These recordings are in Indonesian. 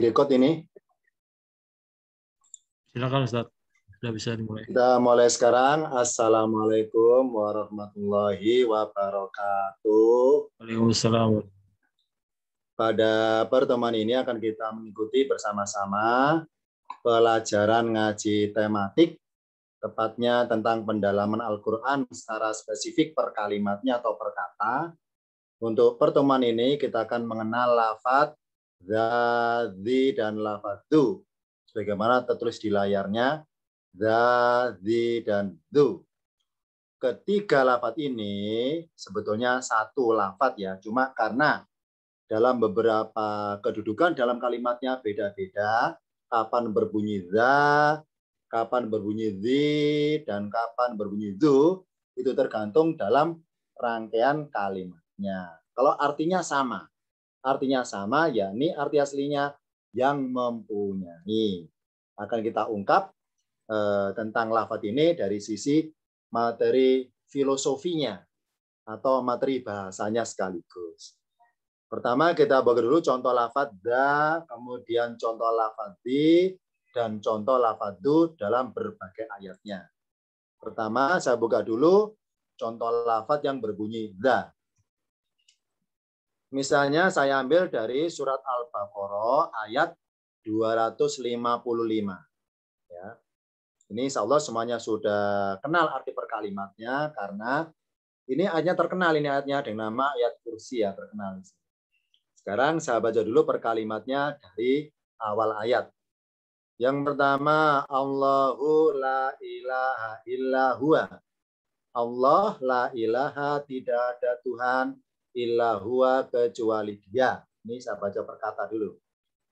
Record ini. Silakan Ustaz, sudah bisa dimulai. Kita mulai sekarang. Assalamualaikum warahmatullahi wabarakatuh. Waalaikumsalam. Pada pertemuan ini akan kita mengikuti bersama-sama pelajaran ngaji tematik, tepatnya tentang pendalaman Al-Quran secara spesifik per kalimatnya atau per kata. Untuk pertemuan ini kita akan mengenal lafadz za, zi, dan lafadz du. Sebagaimana tertulis di layarnya, za, zi, dan du. Ketiga lafadz ini sebetulnya satu lafadz ya, cuma karena dalam beberapa kedudukan dalam kalimatnya beda-beda, kapan berbunyi za, kapan berbunyi zi, dan kapan berbunyi du, itu tergantung dalam rangkaian kalimatnya. Kalau artinya sama, yakni arti aslinya yang mempunyai. Akan kita ungkap tentang lafadz ini dari sisi materi filosofinya atau materi bahasanya sekaligus. Pertama kita bagi dulu contoh lafadz da, kemudian contoh lafadz di, dan contoh lafadz du dalam berbagai ayatnya. Pertama saya buka dulu contoh lafadz yang berbunyi da. Misalnya saya ambil dari surat Al-Baqarah ayat 255. Ya. Ini insya Allah semuanya sudah kenal arti per kalimatnya karena ini ayatnya terkenal, ini ayatnya dengan nama ayat kursi ya, terkenal. Sekarang saya baca dulu per kalimatnya dari awal ayat. Yang pertama, Allahu la ilaha illa huwa. Allah la ilaha, tidak ada Tuhan illa huwa, kecuali Dia. Ini saya baca per kata dulu.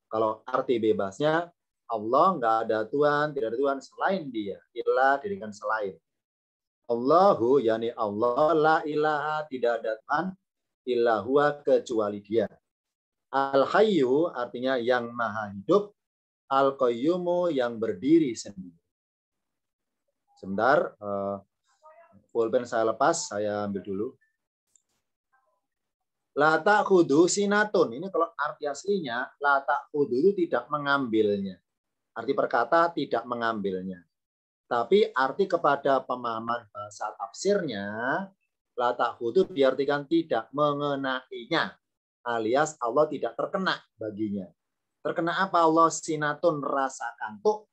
Kalau arti bebasnya, Allah nggak ada Tuhan, tidak ada Tuhan selain Dia. Illa dirikan selain. Allahu, yakni Allah, la ilaha, tidak ada Tuhan illa huwa, kecuali Dia. Al-Hayyu artinya yang maha hidup. Al-Qayyumu yang berdiri sendiri. Sebentar, pulpen saya lepas, saya ambil dulu. La ta'khudhu sinatun. Ini kalau arti aslinya, la ta'khudhu itu tidak mengambilnya. Arti perkata tidak mengambilnya. Tapi arti kepada pemahaman bahasa tafsirnya, la ta'khudhu diartikan tidak mengenainya. Alias Allah tidak terkena baginya. Terkena apa Allah? Sinatun, rasa kantuk,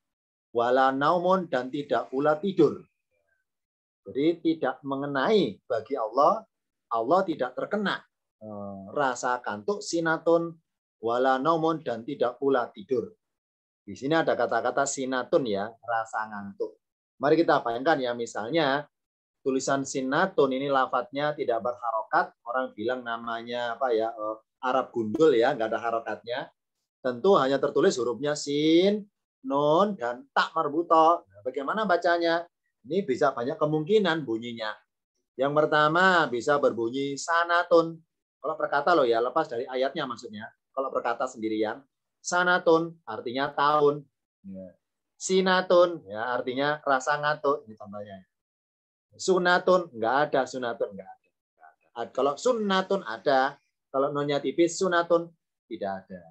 wala naumun, dan tidak pula tidur. Jadi tidak mengenai bagi Allah, Allah tidak terkena rasa kantuk, sinatun, wala naumun, dan tidak pula tidur. Di sini ada kata-kata sinatun ya, rasa ngantuk. Mari kita bayangkan ya, misalnya tulisan sinatun ini lafadznya tidak berharokat, orang bilang namanya apa ya, Arab gundul ya, nggak ada harokatnya. Tentu hanya tertulis hurufnya sin, nun, dan tak marbuto. Nah, bagaimana bacanya? Ini bisa banyak kemungkinan bunyinya. Yang pertama bisa berbunyi sanatun. Kalau perkata loh ya, lepas dari ayatnya maksudnya. Kalau perkata sendirian, sanatun artinya tahun. Sinatun ya artinya rasa ngantuk. Ini contohnya. Sunatun nggak ada, sunatun nggak ada. Kalau sunnatun ada, kalau nonnya tipis sunatun tidak ada.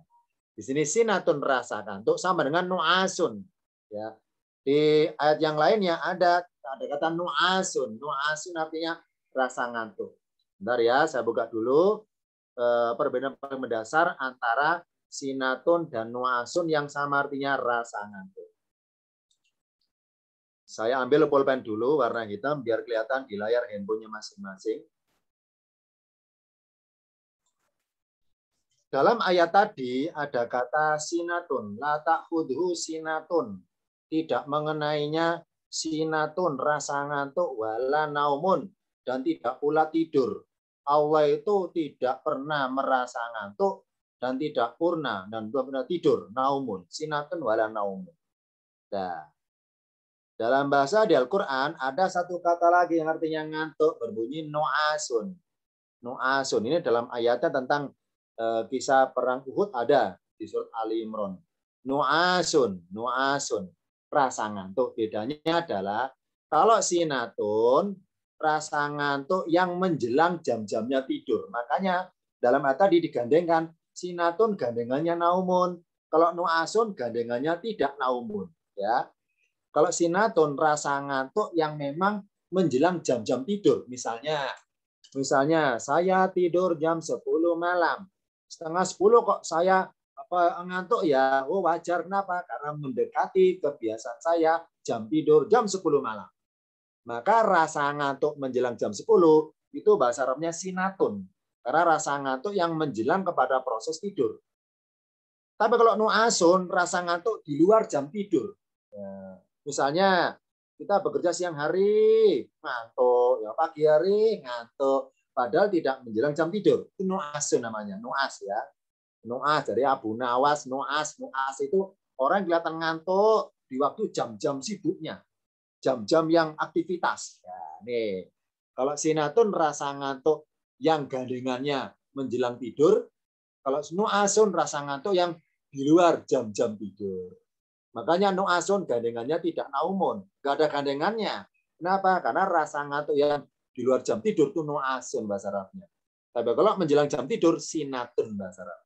Di sini sinatun rasa ngantuk sama dengan nuasun. Ya. Di ayat yang lainnya ada kata nuasun. Nuasun artinya rasa ngantuk. Bentar ya, saya buka dulu perbedaan paling mendasar antara sinatun dan nuasun yang sama artinya rasa ngantuk. Saya ambil pulpen dulu warna hitam biar kelihatan di layar handphonenya masing-masing. Dalam ayat tadi ada kata sinatun, la ta'khudhu sinatun, tidak mengenainya sinatun, rasa ngantuk, wala naumun, dan tidak pula tidur. Allah itu tidak pernah merasa ngantuk dan tidak purna dan belum pernah tidur. Naumun, sinatun wala naumun. Nah, dalam bahasa di Al-Quran ada satu kata lagi yang artinya ngantuk, berbunyi nu'asun. Nu'asun ini dalam ayatnya tentang kisah perang Uhud ada di surat Ali Imran. Nu'asun, nu'asun, rasa ngantuk. Bedanya adalah kalau sinatun rasa ngantuk yang menjelang jam-jamnya tidur. Makanya dalam ayat tadi digandengkan sinatun gandengannya naumun. Kalau nu'asun gandengannya tidak naumun, ya. Kalau sinatun rasa ngantuk yang memang menjelang jam-jam tidur. Misalnya saya tidur jam 10 malam. Setengah 10 kok saya ngantuk ya. Oh wajar, kenapa? Karena mendekati kebiasaan saya jam tidur jam 10 malam. Maka rasa ngantuk menjelang jam 10 itu bahasa Arabnya sinatun. Karena rasa ngantuk yang menjelang kepada proses tidur. Tapi kalau nu'asun, rasa ngantuk di luar jam tidur. Ya. Misalnya, kita bekerja siang hari, ngantuk. Ya, pagi hari, ngantuk. Padahal tidak menjelang jam tidur. Itu nu'asun namanya. Nu'as ya. Nu'as dari Abu Nawas. Nu'as itu orang yang kelihatan ngantuk di waktu jam-jam sibuknya. Jam-jam yang aktivitas. Ya, nih. Kalau sinatun rasa ngantuk yang gandengannya menjelang tidur. Kalau nu'asun rasa ngantuk yang di luar jam-jam tidur. Makanya nu'asun gandengannya tidak naumun. Nggak ada gandengannya. Kenapa? Karena rasa ngantuk yang di luar jam tidur itu nu'asun bahasa Arabnya. Tapi kalau menjelang jam tidur, sinatun bahasa Arab.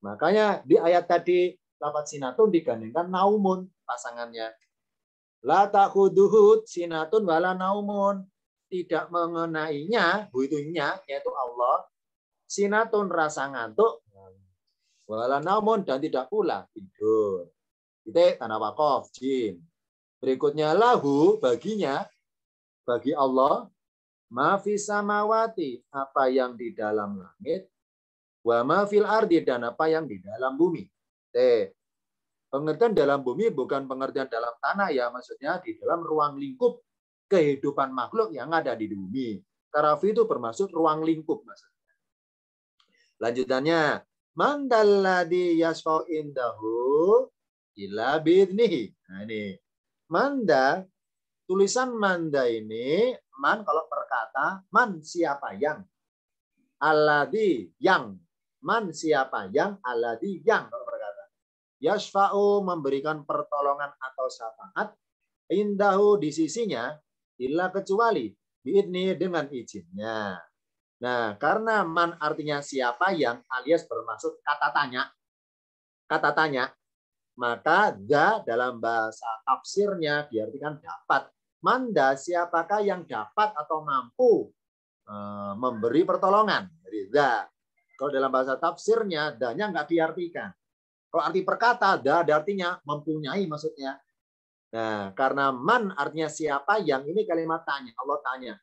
Makanya di ayat tadi, lafaz sinatun digandengkan naumun pasangannya. La ta'khuduhu sinatun wala naumun. Tidak mengenainya, buitunya, yaitu Allah. Sinatun rasa ngantuk, wala naumun dan tidak pula tidur. Itu tanah wakaf jim. Berikutnya lahu baginya, bagi Allah, ma fis samawati, apa yang di dalam langit, wa ma fil ardi, dan apa yang di dalam bumi. Pengertian dalam bumi bukan pengertian dalam tanah ya, maksudnya di dalam ruang lingkup kehidupan makhluk yang ada di bumi. Karafi itu bermaksud ruang lingkup maksudnya. Lanjutannya, man dalladzi yasfa'u indahu illa bi'idnihi. Nah ini. Manda, tulisan manda ini, man kalau perkata, man siapa yang. Alladzi yang. Man siapa yang, alladzi yang kalau perkata. Yasfa'u memberikan pertolongan atau syafaat, indahu di sisinya, illa kecuali, bi'idni dengan izinnya. Nah, karena man artinya siapa yang alias bermaksud kata tanya, maka da dalam bahasa tafsirnya diartikan dapat. Manda siapakah yang dapat atau mampu memberi pertolongan. Jadi da. Kalau dalam bahasa tafsirnya danya nggak diartikan. Kalau arti perkata da artinya mempunyai maksudnya. Nah, karena man artinya siapa yang, ini kalimat tanya. Allah tanya.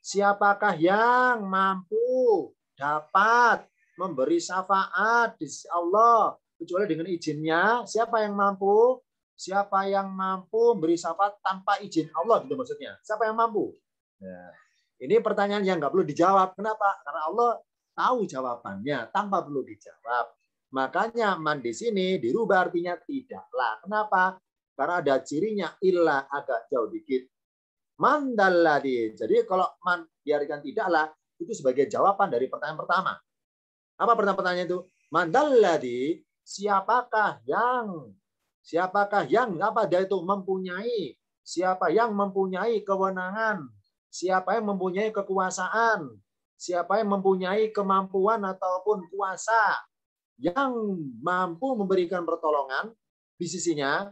Siapakah yang mampu dapat memberi syafaat di sisi Allah kecuali dengan izinnya? Siapa yang mampu? Siapa yang mampu memberi syafaat tanpa izin Allah gitu maksudnya? Siapa yang mampu? Nah, ini pertanyaan yang nggak perlu dijawab. Kenapa? Karena Allah tahu jawabannya tanpa perlu dijawab. Makanya man di sini dirubah artinya tidaklah. Kenapa? Karena ada cirinya illa agak jauh dikit. Mandalladzi. Jadi kalau man diartikan tidaklah, itu sebagai jawaban dari pertanyaan pertama. Apa pertanyaan itu? Mandalladzi, siapakah yang apa dia itu mempunyai? Siapa yang mempunyai kewenangan? Siapa yang mempunyai kekuasaan? Siapa yang mempunyai kemampuan ataupun kuasa yang mampu memberikan pertolongan di sisinya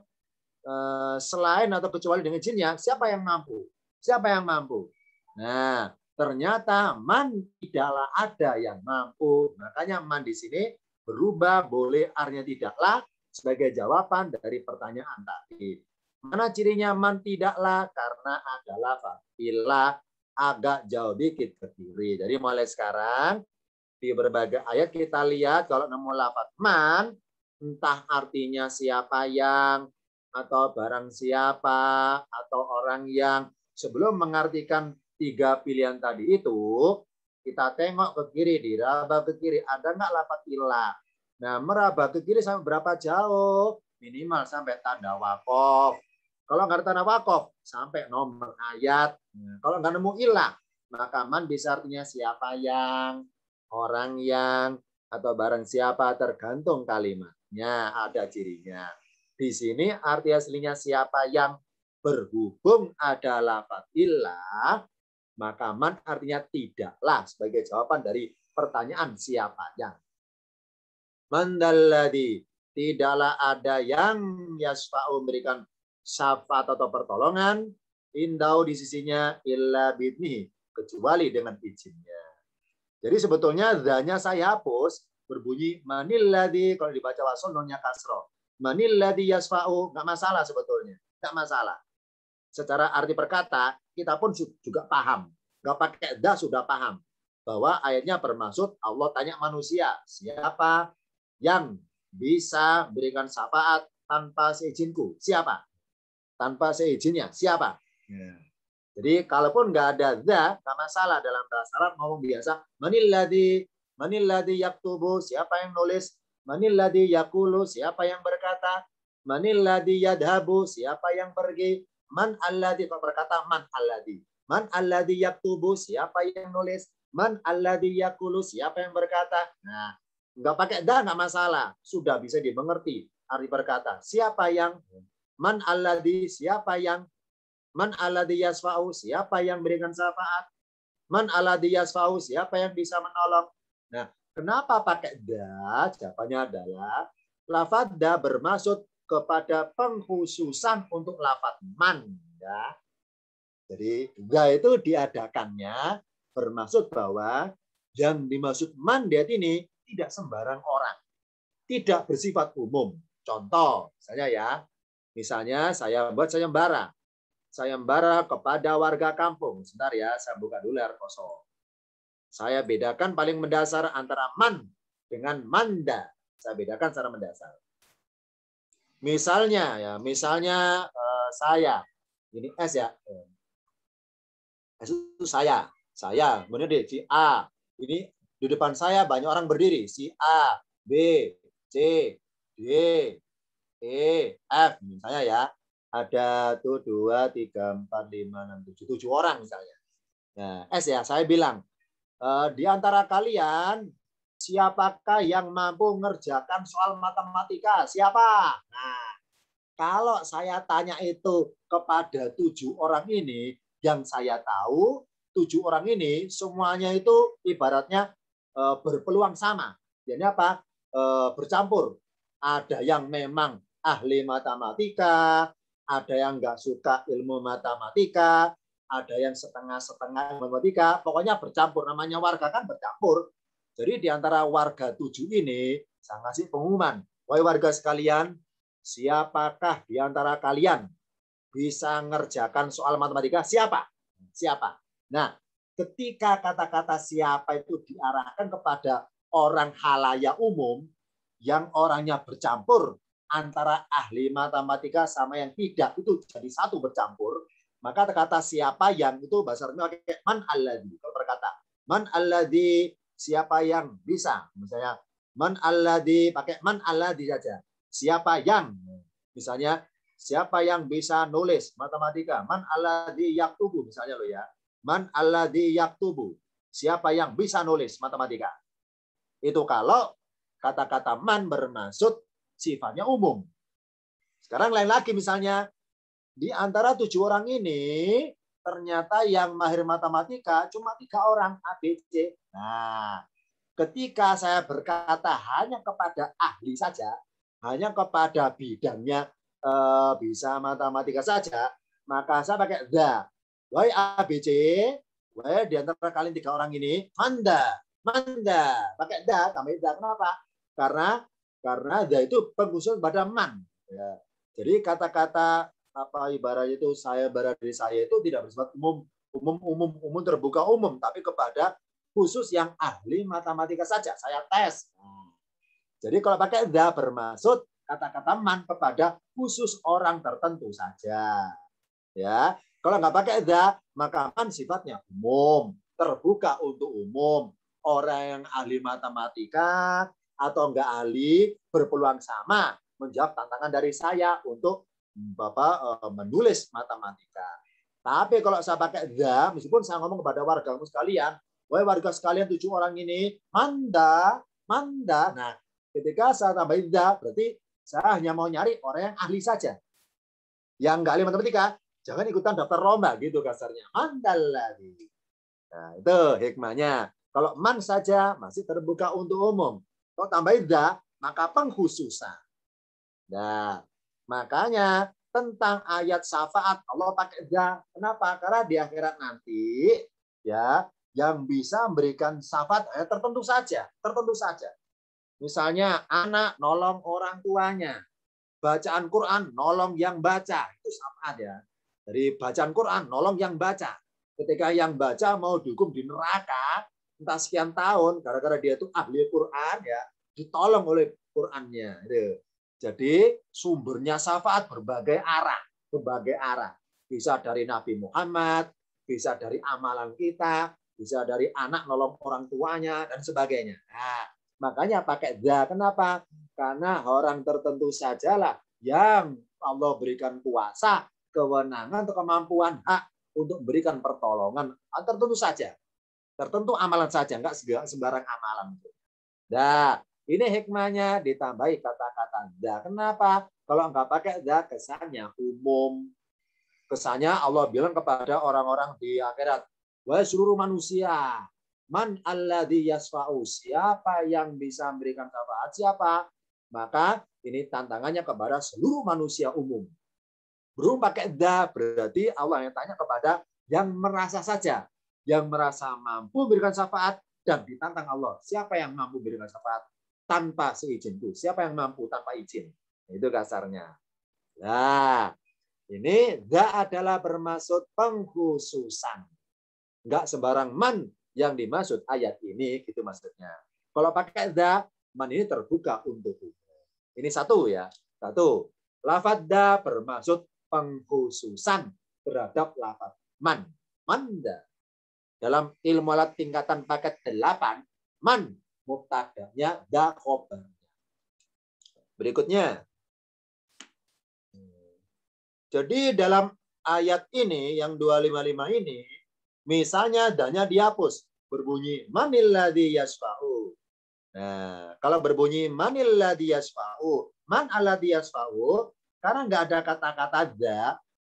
selain atau kecuali dengan izinnya? Siapa yang mampu? Siapa yang mampu? Nah, ternyata man tidaklah ada yang mampu. Makanya man di sini berubah boleh artinya tidaklah sebagai jawaban dari pertanyaan tadi. Mana cirinya man tidaklah? Karena adalah fa'ila agak jauh dikit ke kiri. Jadi mulai sekarang di berbagai ayat kita lihat kalau nemu lafaz man, entah artinya siapa yang, atau barang siapa, atau orang yang, sebelum mengartikan tiga pilihan tadi itu, kita tengok ke kiri, diraba ke kiri, ada nggak lafaz illa? Nah, meraba ke kiri sampai berapa jauh? Minimal sampai tanda wakof. Kalau nggak ada tanda wakof, sampai nomor ayat. Nah, kalau nggak nemu illa, maka man bisa artinya siapa yang, orang yang, atau barang siapa, tergantung kalimatnya, ada cirinya. Di sini arti aslinya siapa yang berhubung ada lafaz illah, maka man artinya tidaklah sebagai jawaban dari pertanyaan siapa yang. Mandalladzi, tidaklah ada yang yasfa'u memberikan syafaat atau pertolongan indau di sisinya illa bidnihi, kecuali dengan izinnya. Jadi sebetulnya dzanya saya hapus, berbunyi manilladzi, kalau dibaca wasol nonnya kasroh. Manilladzi yasfa'u, nggak masalah sebetulnya, nggak masalah. Secara arti perkata kita pun juga paham, nggak pakai dah sudah paham bahwa ayatnya bermaksud Allah tanya manusia, siapa yang bisa berikan syafaat tanpa seizinku? Siapa? Tanpa seizinnya, siapa? Ya. Jadi kalaupun nggak ada za, nggak masalah dalam bahasa Arab ngomong biasa. Manilladzi yaktubu, siapa yang nulis? Manilladzi yaqulu, siapa yang berkata? Manilladzi yadhabu, siapa yang pergi? Man alladzi, berkata man alladzi. Man alladzi yaktubu, siapa yang nulis? Man alladzi yaqulu, siapa yang berkata? Nah, nggak pakai dah nggak masalah, sudah bisa dimengerti arti berkata. Siapa yang? Man alladzi, siapa yang? Man alladzi yasfa'u, siapa yang berikan syafaat? Man alladzi yasfa'u, siapa yang bisa menolong? Nah, kenapa pakai da? Jawabannya adalah lafaz da bermaksud kepada pengkhususan untuk lafaz man. Ya. Jadi da itu diadakannya bermaksud bahwa yang dimaksud man di ayat ini tidak sembarang orang, tidak bersifat umum. Contoh, misalnya saya buat sayembara. Sayembara kepada warga kampung. Sebentar ya, saya buka dulu layar kosong. Saya bedakan paling mendasar antara man dengan manda. Saya bedakan secara mendasar. Misalnya saya, ini S ya. S itu saya. Kemudian si A. Ini di depan saya banyak orang berdiri. Si A, B, C, D, E, F. Misalnya ya. Ada tuh 2, 3, 4, 5, 6, 7 orang misalnya. Nah, S ya, saya bilang, di antara kalian, siapakah yang mampu mengerjakan soal matematika? Siapa? Nah, kalau saya tanya itu kepada 7 orang ini, yang saya tahu 7 orang ini semuanya itu ibaratnya berpeluang sama. Jadi apa? Bercampur. Ada yang memang ahli matematika, ada yang nggak suka ilmu matematika, ada yang setengah-setengah matematika, pokoknya bercampur. Namanya warga kan bercampur. Jadi di antara warga 7 ini, saya ngasih pengumuman. Wahai warga sekalian, siapakah di antara kalian bisa ngerjakan soal matematika? Siapa? Siapa? Nah, ketika kata-kata siapa itu diarahkan kepada orang halayak umum, yang orangnya bercampur, antara ahli matematika sama yang tidak, itu jadi satu bercampur, maka kata siapa yang itu bahasa Arabnya pakai man alladzi. Kalau berkata man alladzi, siapa yang bisa, misalnya man alladzi, pakai man alladzi saja. Siapa yang, misalnya siapa yang bisa nulis matematika? Man alladzi yaktubu, misalnya lo ya. Man alladzi yaktubu, siapa yang bisa nulis matematika? Itu kalau kata-kata man bermaksud sifatnya umum. Sekarang lain lagi, misalnya di antara 7 orang ini ternyata yang mahir matematika cuma 3 orang, A, B, C. Nah, ketika saya berkata hanya kepada ahli saja, hanya kepada bidangnya bisa matematika saja, maka saya pakai the. Wahai A, B, C, wahai di antara kalian 3 orang ini, manda, pakai the, tambah the. Kenapa? Karena dia itu pengkhusus pada man. Ya. Jadi kata-kata apa ibarat itu saya dari saya itu tidak bersifat umum terbuka umum, tapi kepada khusus yang ahli matematika saja. Saya tes. Jadi kalau pakai the bermaksud kata-kata man kepada khusus orang tertentu saja. Ya, kalau nggak pakai the, maka man sifatnya umum, terbuka untuk umum. Orang yang ahli matematika atau enggak ahli berpeluang sama menjawab tantangan dari saya untuk Bapak menulis matematika. Tapi kalau saya pakai the, meskipun saya ngomong kepada wargamu sekalian, wahai warga sekalian 7 orang ini, manda. Nah, ketika saya tambahin the, berarti saya hanya mau nyari orang yang ahli saja. Yang enggak ahli matematika, jangan ikutan daftar lomba gitu kasarnya. Mandaladi. Nah, itu hikmahnya. Kalau man saja masih terbuka untuk umum. Kalau tambahin the, maka pengkhususan. Nah, makanya tentang ayat syafaat Allah pakai za. Kenapa? Karena di akhirat nanti ya yang bisa memberikan syafaat tertentu saja, tertentu saja. Misalnya anak nolong orang tuanya, bacaan Quran nolong yang baca, itu syafaat ya. Dari bacaan Quran nolong yang baca. Ketika yang baca mau dihukum di neraka entah sekian tahun gara-gara dia itu ahli Quran ya, ditolong oleh Qurannya. Jadi sumbernya syafaat berbagai arah, berbagai arah. Bisa dari Nabi Muhammad, bisa dari amalan kita, bisa dari anak nolong orang tuanya dan sebagainya. Nah, makanya pakai za. Kenapa? Karena orang tertentu sajalah yang Allah berikan kuasa, kewenangan atau kemampuan hak untuk memberikan pertolongan. Tertentu saja. Tertentu amalan saja, enggak sembarang amalan. Nah, ini hikmahnya ditambahi kata-kata za. Kenapa? Kalau enggak pakai za, kesannya umum. Kesannya Allah bilang kepada orang-orang di akhirat, wahai seluruh manusia, man alladzi yasfa'u, siapa yang bisa memberikan syafaat, siapa? Maka ini tantangannya kepada seluruh manusia umum. Belum pakai za, berarti Allah yang tanya kepada yang merasa saja, yang merasa mampu memberikan syafaat, dan ditantang Allah. Siapa yang mampu memberikan syafaat tanpa seizinku? Siapa yang mampu tanpa izin? Itu kasarnya. Nah, ini za adalah bermaksud pengkhususan. Enggak sembarang man yang dimaksud ayat ini, gitu maksudnya. Kalau pakai za, man ini terbuka untuk umum. Ini satu ya. Satu, lafadz za bermaksud pengkhususan terhadap lafadz man. Manda. Dalam ilmu alat tingkatan paket 8, man mubtada'nya, za khobarnya. Berikutnya. Jadi dalam ayat ini yang 255 ini, misalnya danya dihapus, berbunyi manilladzi yasfa'u. Nah, kalau berbunyi manilladzi yasfa'u, man alladzi yasfa'u, karena nggak ada kata-kata za,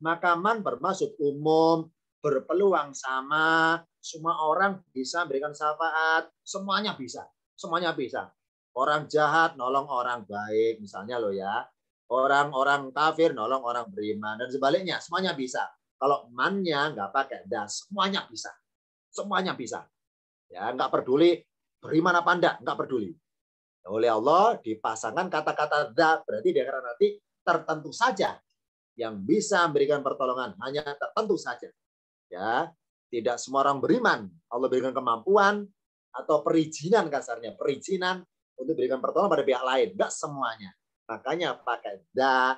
maka man bermaksud umum, berpeluang sama, semua orang bisa memberikan syafaat, semuanya bisa, semuanya bisa. Orang jahat nolong orang baik, misalnya loh ya. Orang-orang kafir nolong orang beriman dan sebaliknya, semuanya bisa. Kalau man-nya nggak pakai za, semuanya bisa, semuanya bisa. Ya, nggak peduli beriman apa nggak peduli. Oleh Allah dipasangkan kata-kata za, berarti di akhirat nanti tertentu saja yang bisa memberikan pertolongan, hanya tertentu saja. Ya, tidak semua orang beriman. Allah berikan kemampuan atau perizinan, kasarnya perizinan untuk berikan pertolongan pada pihak lain, nggak semuanya. Makanya pakai za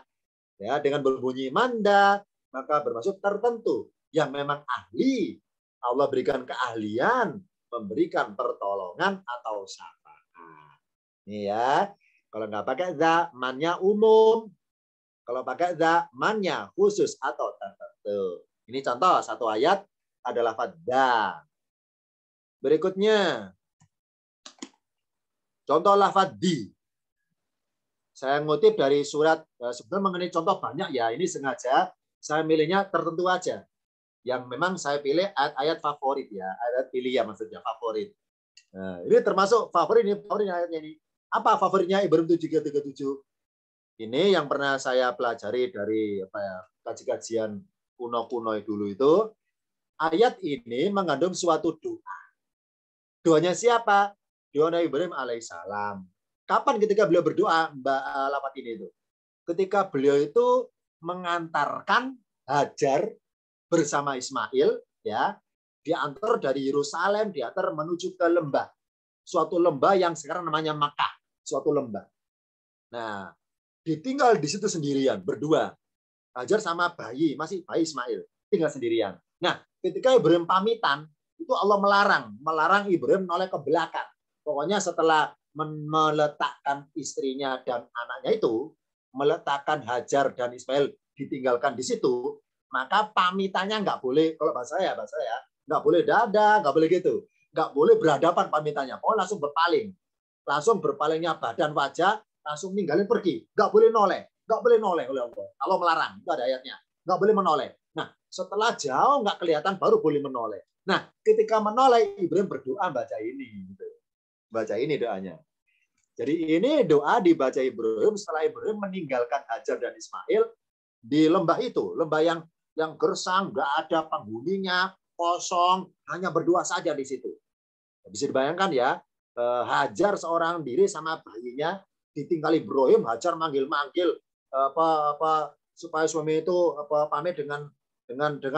ya, dengan berbunyi manda, maka bermaksud tertentu yang memang ahli. Allah berikan keahlian memberikan pertolongan atau syafaat. Ini ya. Kalau nggak pakai za, mannya umum. Kalau pakai za, mannya khusus atau tertentu. Ini contoh satu ayat adalah fadza. Berikutnya contoh lafadz di. Saya ngutip dari surat, sebenarnya mengenai contoh banyak ya, ini sengaja saya milihnya tertentu aja. Yang memang saya pilih ayat-ayat favorit ya, ayat pilih ya maksudnya, favorit. Nah, ini termasuk favorit ayatnya ini. Apa favoritnya Ibrahim 7337? Ini yang pernah saya pelajari dari apa ya, kajian kuno-kuno dulu itu. Ayat ini mengandung suatu doa. Doanya siapa? Doa Nabi Ibrahim alaihissalam. Kapan ketika beliau berdoa, Mbak Lafat ini itu? Ketika beliau itu mengantarkan Hajar bersama Ismail, ya, diantar dari Yerusalem, diantar menuju ke lembah, suatu lembah yang sekarang namanya Makkah, suatu lembah. Nah, ditinggal di situ sendirian, berdua. Hajar sama bayi, masih bayi Ismail, tinggal sendirian. Nah, ketika Ibrahim pamitan, itu Allah melarang Ibrahim noleh ke belakang. Pokoknya setelah meletakkan istrinya dan anaknya itu, meletakkan Hajar dan Ismail ditinggalkan di situ, maka pamitannya nggak boleh, kalau bahasa saya nggak boleh dada, nggak boleh gitu, nggak boleh berhadapan pamitannya, pokoknya langsung berpalingnya badan wajah, langsung ninggalin pergi, nggak boleh noleh oleh Allah. Allah melarang, itu ada ayatnya, nggak boleh menoleh. Nah, setelah jauh nggak kelihatan baru boleh menoleh. Nah, ketika menoleh Ibrahim berdoa baca ini, gitu. Baca ini doanya. Jadi ini doa dibaca Ibrahim setelah Ibrahim meninggalkan Hajar dan Ismail di lembah itu, lembah yang gersang, nggak ada penghuninya, kosong, hanya berdua saja di situ. Bisa dibayangkan ya, Hajar seorang diri sama bayinya ditinggal Ibrahim, Hajar manggil-manggil apa supaya suami itu pamit dengan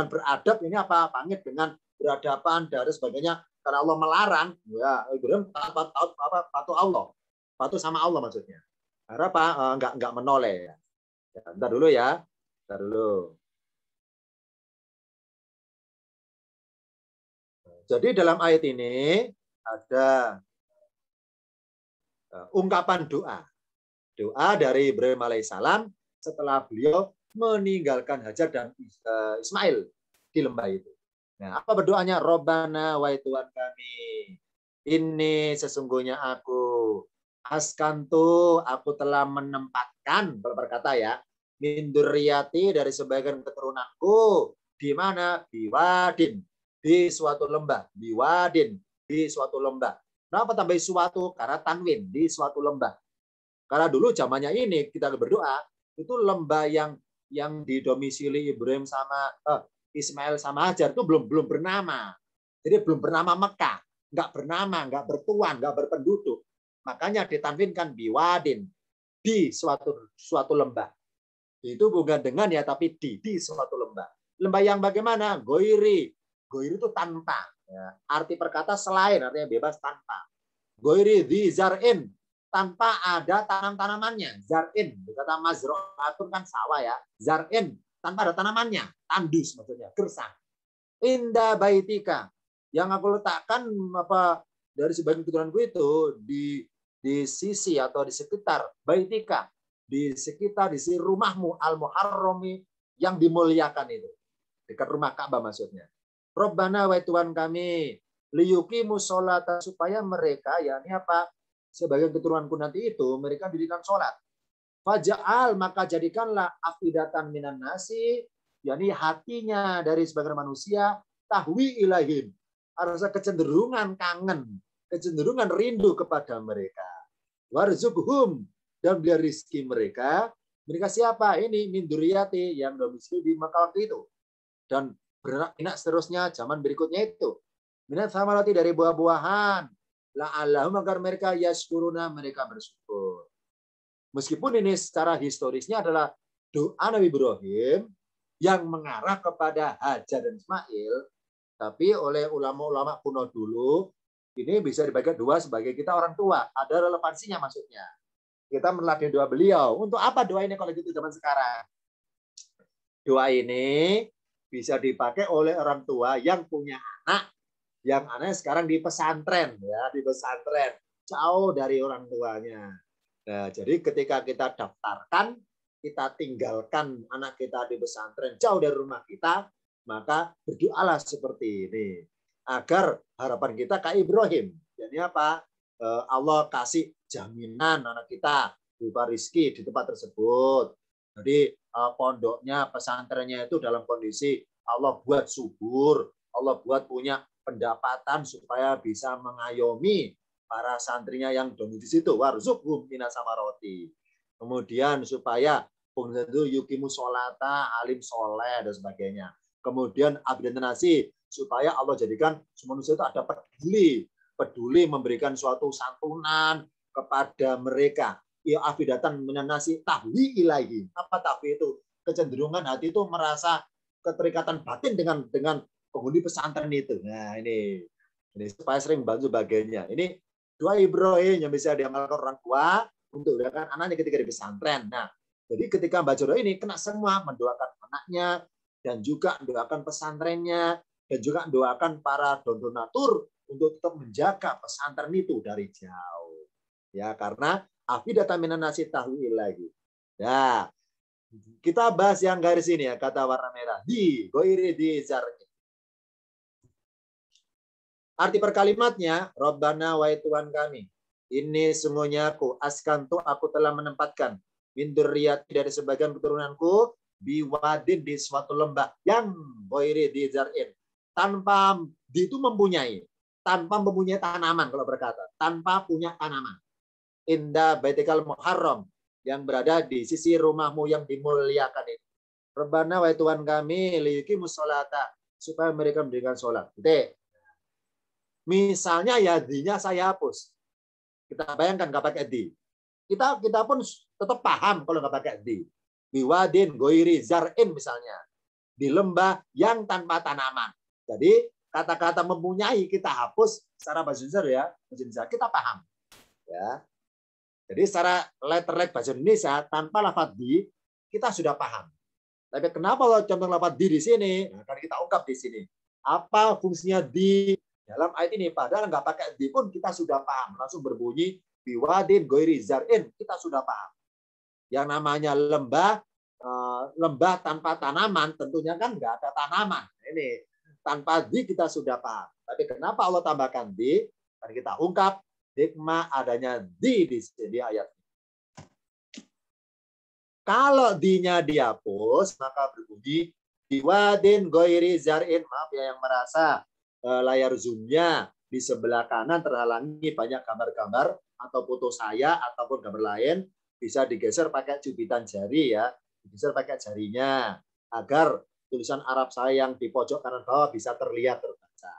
beradab, ini apa pamit dengan beradaban dan sebagainya, karena Allah melarang ya Ibrahim patuh Allah, patuh sama Allah maksudnya, karena apa nggak menoleh ya. Bentar dulu ya, bentar dulu. Jadi dalam ayat ini ada ungkapan doa dari Ibrahim alaihissalam setelah beliau meninggalkan Hajar dan Ismail di lembah itu. Nah, apa berdoanya? Robbana, wahai Tuhan kami, ini sesungguhnya aku askantu, aku telah menempatkan, berkata ya, min dzurriyyati, dari sebagian keturunanku, di mana? Biwadin, di suatu lembah, biwadin, di suatu lembah. Kenapa tambah suatu? Karena tanwin, di suatu lembah. Karena dulu zamannya ini kita berdoa, itu lembah yang didomisili Ibrahim sama Ismail sama Hajar itu belum bernama. Jadi belum bernama Mekah, nggak bernama, nggak bertuan, nggak berpenduduk. Makanya ditanwinkan biwadin, di suatu lembah. Itu bukan dengan ya, tapi di suatu lembah. Lembah yang bagaimana? Goiri. Goiri itu tanpa. Ya. Arti perkata selain, artinya bebas tanpa. Goiri di zar'in, tanpa ada tanam-tanamannya. Zar'in, kata mazro'atun kan sawah ya. Zar'in, tanpa ada tanamannya. Tandus maksudnya, gersang. Indah baitika, yang aku letakkan dari sebagian keturunanku itu di sisi atau di sekitar baitika, di sekitar di rumahmu al-muharrami, yang dimuliakan itu. Dekat rumah Ka'bah maksudnya. Rabbana, wahai Tuhan kami, liyuqimus sholata, supaya mereka, ya ini apa? Sebagian keturunanku nanti itu mereka dirikan sholat. Faja'al, maka jadikanlah afidatan minan nasi, yakni hatinya dari sebagian manusia, tahwi ilahim, rasa kecenderungan kangen, kecenderungan rindu kepada mereka. Warzuqhum, dan beri rizki mereka. Mereka siapa? Ini min dzurriyyati, yang domisili di Makkah waktu itu. Dan beranak seterusnya zaman berikutnya itu. Minat samarati, dari buah-buahan. La'allahum, agar mereka yashkuruna, mereka bersyukur. Meskipun ini secara historisnya adalah doa Nabi Ibrahim yang mengarah kepada Hajar dan Ismail, tapi oleh ulama-ulama kuno dulu, ini bisa dibagi dua sebagai kita orang tua. Ada relevansinya maksudnya. Kita meneladani doa beliau. Untuk apa doa ini kalau gitu zaman sekarang? Doa ini bisa dipakai oleh orang tua yang punya anak, yang anaknya sekarang di pesantren, ya, di pesantren, jauh dari orang tuanya. Nah, jadi ketika kita daftarkan, kita tinggalkan anak kita di pesantren, jauh dari rumah kita, maka berdoalah seperti ini, agar harapan kita kayak Ibrahim. Jadi apa? Allah kasih jaminan anak kita berupa rizki di tempat tersebut. Jadi pondoknya, pesantrennya itu dalam kondisi Allah buat subur, Allah buat punya pendapatan supaya bisa mengayomi para santrinya yang domisili di situ. Warzuqhum minas samarati. Kemudian supaya itu yukimu sholata, alim soleh dan sebagainya. Kemudian abidatan nasi, supaya Allah jadikan manusia itu ada peduli memberikan suatu santunan kepada mereka. Ya afidatan minanasi tahwi ilahi. Apa tahwi itu? Kecenderungan hati itu merasa keterikatan batin dengan penghuni pesantren itu. Nah, ini supaya sering bantu bagiannya. Ini doa Ibrahim yang bisa diamalkan orang tua untuk mendoakan anaknya ketika di pesantren. Nah, jadi ketika baca doa ini kena semua, mendoakan anaknya dan juga mendoakan pesantrennya dan juga mendoakan para donatur untuk tetap menjaga pesantren itu dari jauh. Ya, karena afidatan minan nasi tahwi lagi. Ya, kita bahas yang garis ini ya, kata warna merah. Di goiri di zar'i. Arti perkalimatnya, Rabbana, wahai Tuhan kami, ini sungguhnya aku telah menempatkan min dzurriyyati, dari sebagian keturunanku, biwadin, di suatu lembah, yang goiri di zar'in, tanpa itu mempunyai tanaman, kalau berkata tanpa punya tanaman. inda baitikal muharram, yang berada di sisi rumahmu yang dimuliakan itu. Rabbana wahai Tuhan kami, liyuqimus sholata, supaya mereka mendirikan sholat. Titik. Misalnya ya dinya saya hapus. Kita bayangkan nggak pakai di. Kita pun tetap paham kalau nggak pakai di. Biwadin goiri zar'in misalnya. Di lembah yang tanpa tanaman. Jadi kata-kata mempunyai kita hapus secara bahasa Indonesia ya, kita paham. Ya. Jadi secara letter bahasa Indonesia tanpa lafaz di kita sudah paham. Tapi kenapa kalau contoh lafaz di sini? Nah, kan kita ungkap di sini. Apa fungsinya di dalam ayat ini? Padahal nggak pakai di pun kita sudah paham. Langsung berbunyi biwadin goiri zar'in, kita sudah paham. Yang namanya lembah tanpa tanaman tentunya kan nggak ada tanaman. Ini tanpa di kita sudah paham. Tapi kenapa Allah tambahkan di? Kan kita ungkap hikmah adanya di sini ayat. Kalau dinya dihapus, maka berbunyi biwadin goiri zar'in. Maaf ya yang merasa layar zoom-nya di sebelah kanan terhalangi banyak gambar-gambar atau foto saya ataupun gambar lain, bisa digeser pakai jubitan jari ya, digeser pakai jarinya agar tulisan Arab saya yang di pojok kanan bawah bisa terlihat terbaca.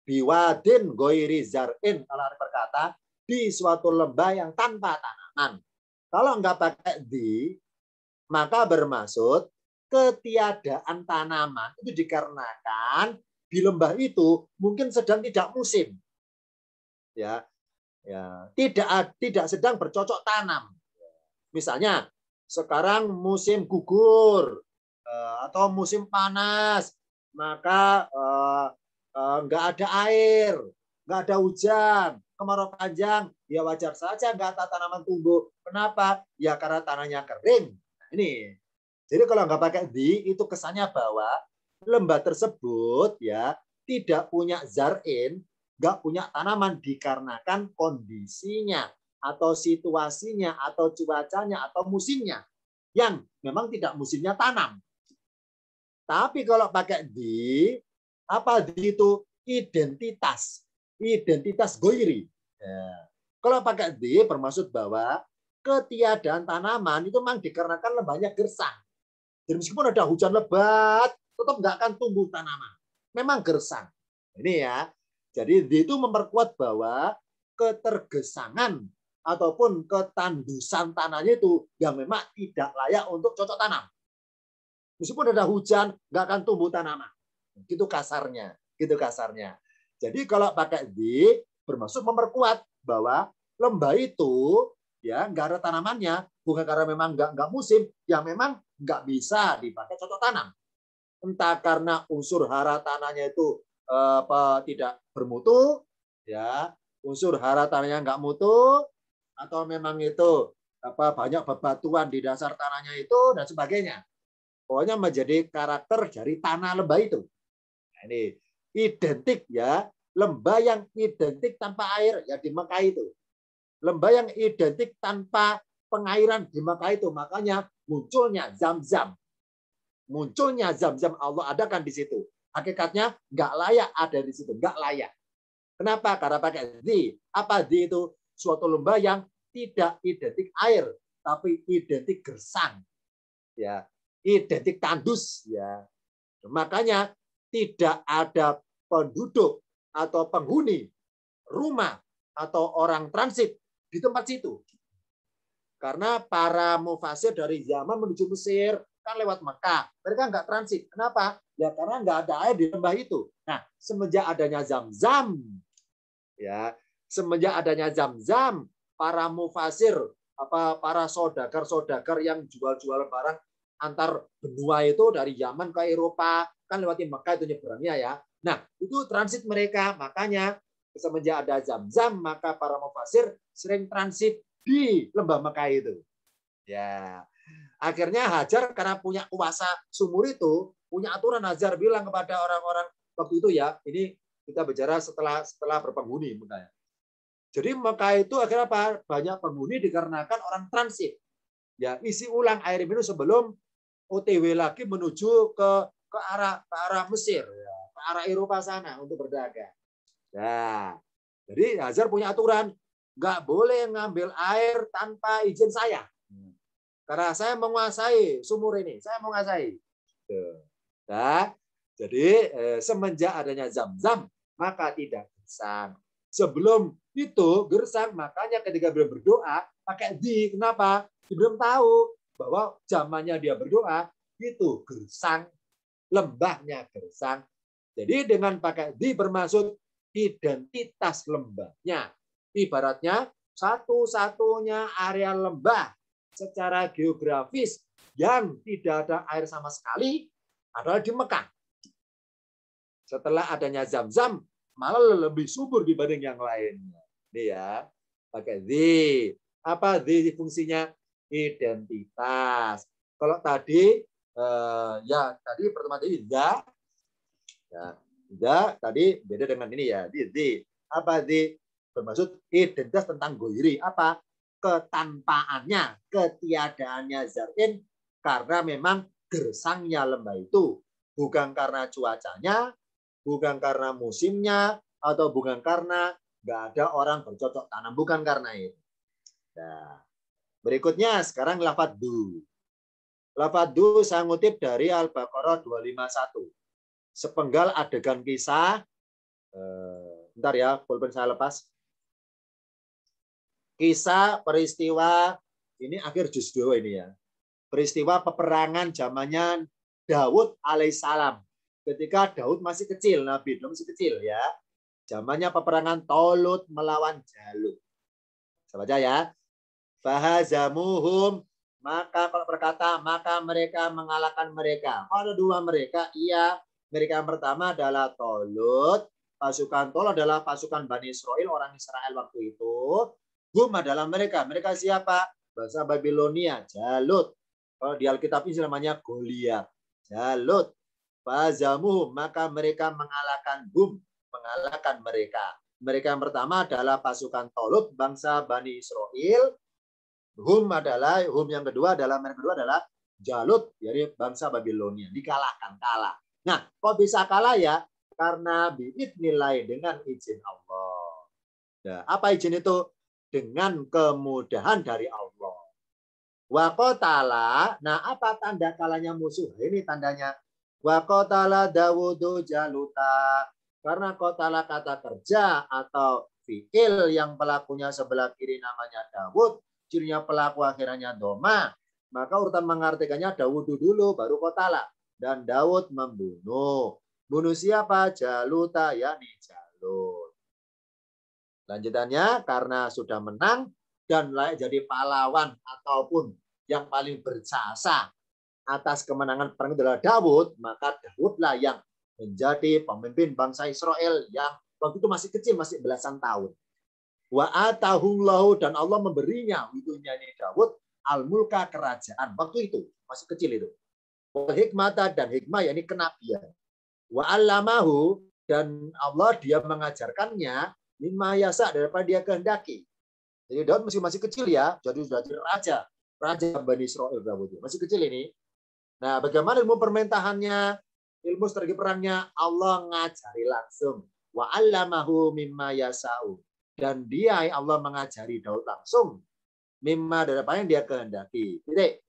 Biwadin goiri zar'in, kalau berkata di suatu lembah yang tanpa tanaman. Kalau nggak pakai di, maka bermaksud ketiadaan tanaman itu dikarenakan di lembah itu mungkin sedang tidak musim. Ya, tidak sedang bercocok tanam. Misalnya sekarang musim gugur atau musim panas, maka nggak ada air, nggak ada hujan, kemarau panjang, ya wajar saja nggak ada tanaman tumbuh. Kenapa? Ya karena tanahnya kering. Nah, ini. Jadi kalau nggak pakai di, itu kesannya bahwa lembah tersebut ya tidak punya zar'in, nggak punya tanaman dikarenakan kondisinya atau situasinya atau cuacanya atau musimnya yang memang tidak musimnya tanam. Tapi kalau pakai di, apa di itu identitas goiri. Ya. Kalau pakai di bermaksud bahwa ketiadaan tanaman itu memang dikarenakan lembahnya gersang. Jadi meskipun ada hujan lebat, tetap nggak akan tumbuh tanaman. Memang gersang. Ini ya. Jadi itu memperkuat bahwa ketergesangan ataupun ketandusan tanahnya itu yang memang tidak layak untuk cocok tanam. Meskipun ada hujan, nggak akan tumbuh tanaman. Gitu kasarnya. Jadi kalau pakai di, bermaksud memperkuat bahwa lembah itu ya nggak ada tanamannya, bukan karena memang nggak musim, yang memang nggak bisa dipakai cocok tanam. Entah karena unsur hara tanahnya itu tidak bermutu, ya unsur hara tanahnya nggak mutu, atau memang itu banyak bebatuan di dasar tanahnya itu dan sebagainya. Pokoknya menjadi karakter dari tanah lembah itu. Nah, ini identik ya, lembah yang identik tanpa air ya di Mekah itu. Lembah yang identik tanpa pengairan di Mekah itu, makanya munculnya Zam-Zam. Allah adakan di situ. Hakikatnya nggak layak ada di situ, nggak layak. Kenapa? Karena pakai di. Apa di itu? Suatu lembah yang tidak identik air, tapi identik gersang, ya, identik tandus, ya. Makanya tidak ada penduduk atau penghuni rumah atau orang transit di tempat situ. Karena para mufasir dari Yaman menuju Mesir kan lewat Mekah. Mereka nggak transit. Kenapa? Ya karena nggak ada air di lembah itu. Nah, semenjak adanya Zam-Zam, ya, semenjak adanya Zam-Zam, para mufasir, para saudagar yang jual-jual barang antar benua itu dari Yaman ke Eropa, kan lewati Mekah itu nyebrangnya ya. Nah, itu transit mereka. Makanya semenjak ada Zam-Zam, maka para mufasir sering transit di lembah Mekah itu. Ya, akhirnya Hajar karena punya kuasa sumur itu, punya aturan. Hajar bilang kepada orang-orang waktu itu ya, ini kita bicara setelah berpenghuni Mekah. Jadi Mekah itu akhirnya apa? Banyak penghuni dikarenakan orang transit. Ya, isi ulang air minum sebelum OTW lagi menuju ke arah Mesir, ya, ke arah Eropa sana untuk berdagang. Nah, jadi Hajar punya aturan, nggak boleh ngambil air tanpa izin saya. Karena saya menguasai sumur ini, saya menguasai. Nah, jadi semenjak adanya Zam-Zam, maka tidak gersang. Sebelum itu gersang, makanya ketika beliau berdoa pakai di, kenapa? Belum tahu bahwa zamannya dia berdoa itu gersang, lembahnya gersang. Jadi dengan pakai di bermaksud identitas lembahnya. Ibaratnya satu-satunya area lembah secara geografis yang tidak ada air sama sekali adalah di Mekah. Setelah adanya Zam-Zam, malah lebih subur dibanding yang lainnya. Ini ya, pakai di. Apa di fungsinya? Identitas. Kalau tadi, ya tadi pertemuan tadi ya, tadi beda dengan ini ya. Di. Apa di? Bermaksud identitas tentang goiri. Apa? Ketanpaannya, ketiadaannya zatin, karena memang gersangnya lembah itu. Bukan karena cuacanya, bukan karena musimnya, atau bukan karena nggak ada orang bercocok tanam. Bukan karena itu. Nah, berikutnya sekarang lafadz du. Lafadz du saya ngutip dari Al-Baqarah 251. Sepenggal adegan kisah. Bentar ya, pulpen saya lepas. Kisah peristiwa, ini akhir juz 2 ini ya. Peristiwa peperangan zamannya Daud alaihissalam. Ketika Daud masih kecil, Nabi Daud masih kecil ya. Zamannya peperangan Tolut melawan Jalut. Saya baca ya. Fahazamuhum, maka kalau berkata, maka mereka mengalahkan mereka. Kalau ada dua mereka, iya. Mereka yang pertama adalah Tolut. Pasukan Tolut adalah pasukan Bani Israel, orang Israel waktu itu. Hum adalah mereka. Mereka siapa? Bahasa Babilonia, Jalut. Kalau di Alkitab ini namanya Goliat. Jalut. Fahazamuhum, maka mereka mengalahkan hum, mengalahkan mereka. Mereka yang pertama adalah pasukan Tolut, bangsa Bani Israel. Hum yang kedua adalah Jalut, dari bangsa Babilonia. Dikalahkan, kalah. Nah, kok bisa kalah ya? Karena biidznillah, dengan izin Allah. Nah, apa izin itu? Dengan kemudahan dari Allah. Wa qatala, nah apa tanda kalahnya musuh? Ini tandanya. Wa qatala Dawudu Jaluta. Karena qatala kata kerja atau fi'il yang pelakunya sebelah kiri namanya Dawud, cirinya pelaku akhirnya doma, maka urutan mengartikannya Dawudu dulu baru qatala. Dan Daud membunuh. Bunuh siapa? Jaluta, yakni Jalut. Lanjutannya, karena sudah menang dan layak jadi pahlawan ataupun yang paling berjasa atas kemenangan perang adalah Daud, maka Daudlah yang menjadi pemimpin bangsa Israel yang waktu itu masih kecil, masih belasan tahun. Wa atahullahu, dan Allah memberinya itunya ini Daud al-mulka, kerajaan waktu itu masih kecil itu. Wa hikmata, dan hikmah yakni kenabian. Wa allamahu, dan Allah dia mengajarkannya mimma yasa, daripada dia kehendaki. Jadi Daud masih kecil ya, jadi sudah jadi raja Bani Israel Daud. Masih kecil ini. Nah, bagaimana ilmu permentahannya, ilmu strategi perangnya, Allah ngajari langsung. Wa allamahu mimma yasa'u. Dan dia, Allah mengajari Daud langsung mimma, daripada yang dia kehendaki. Jadi,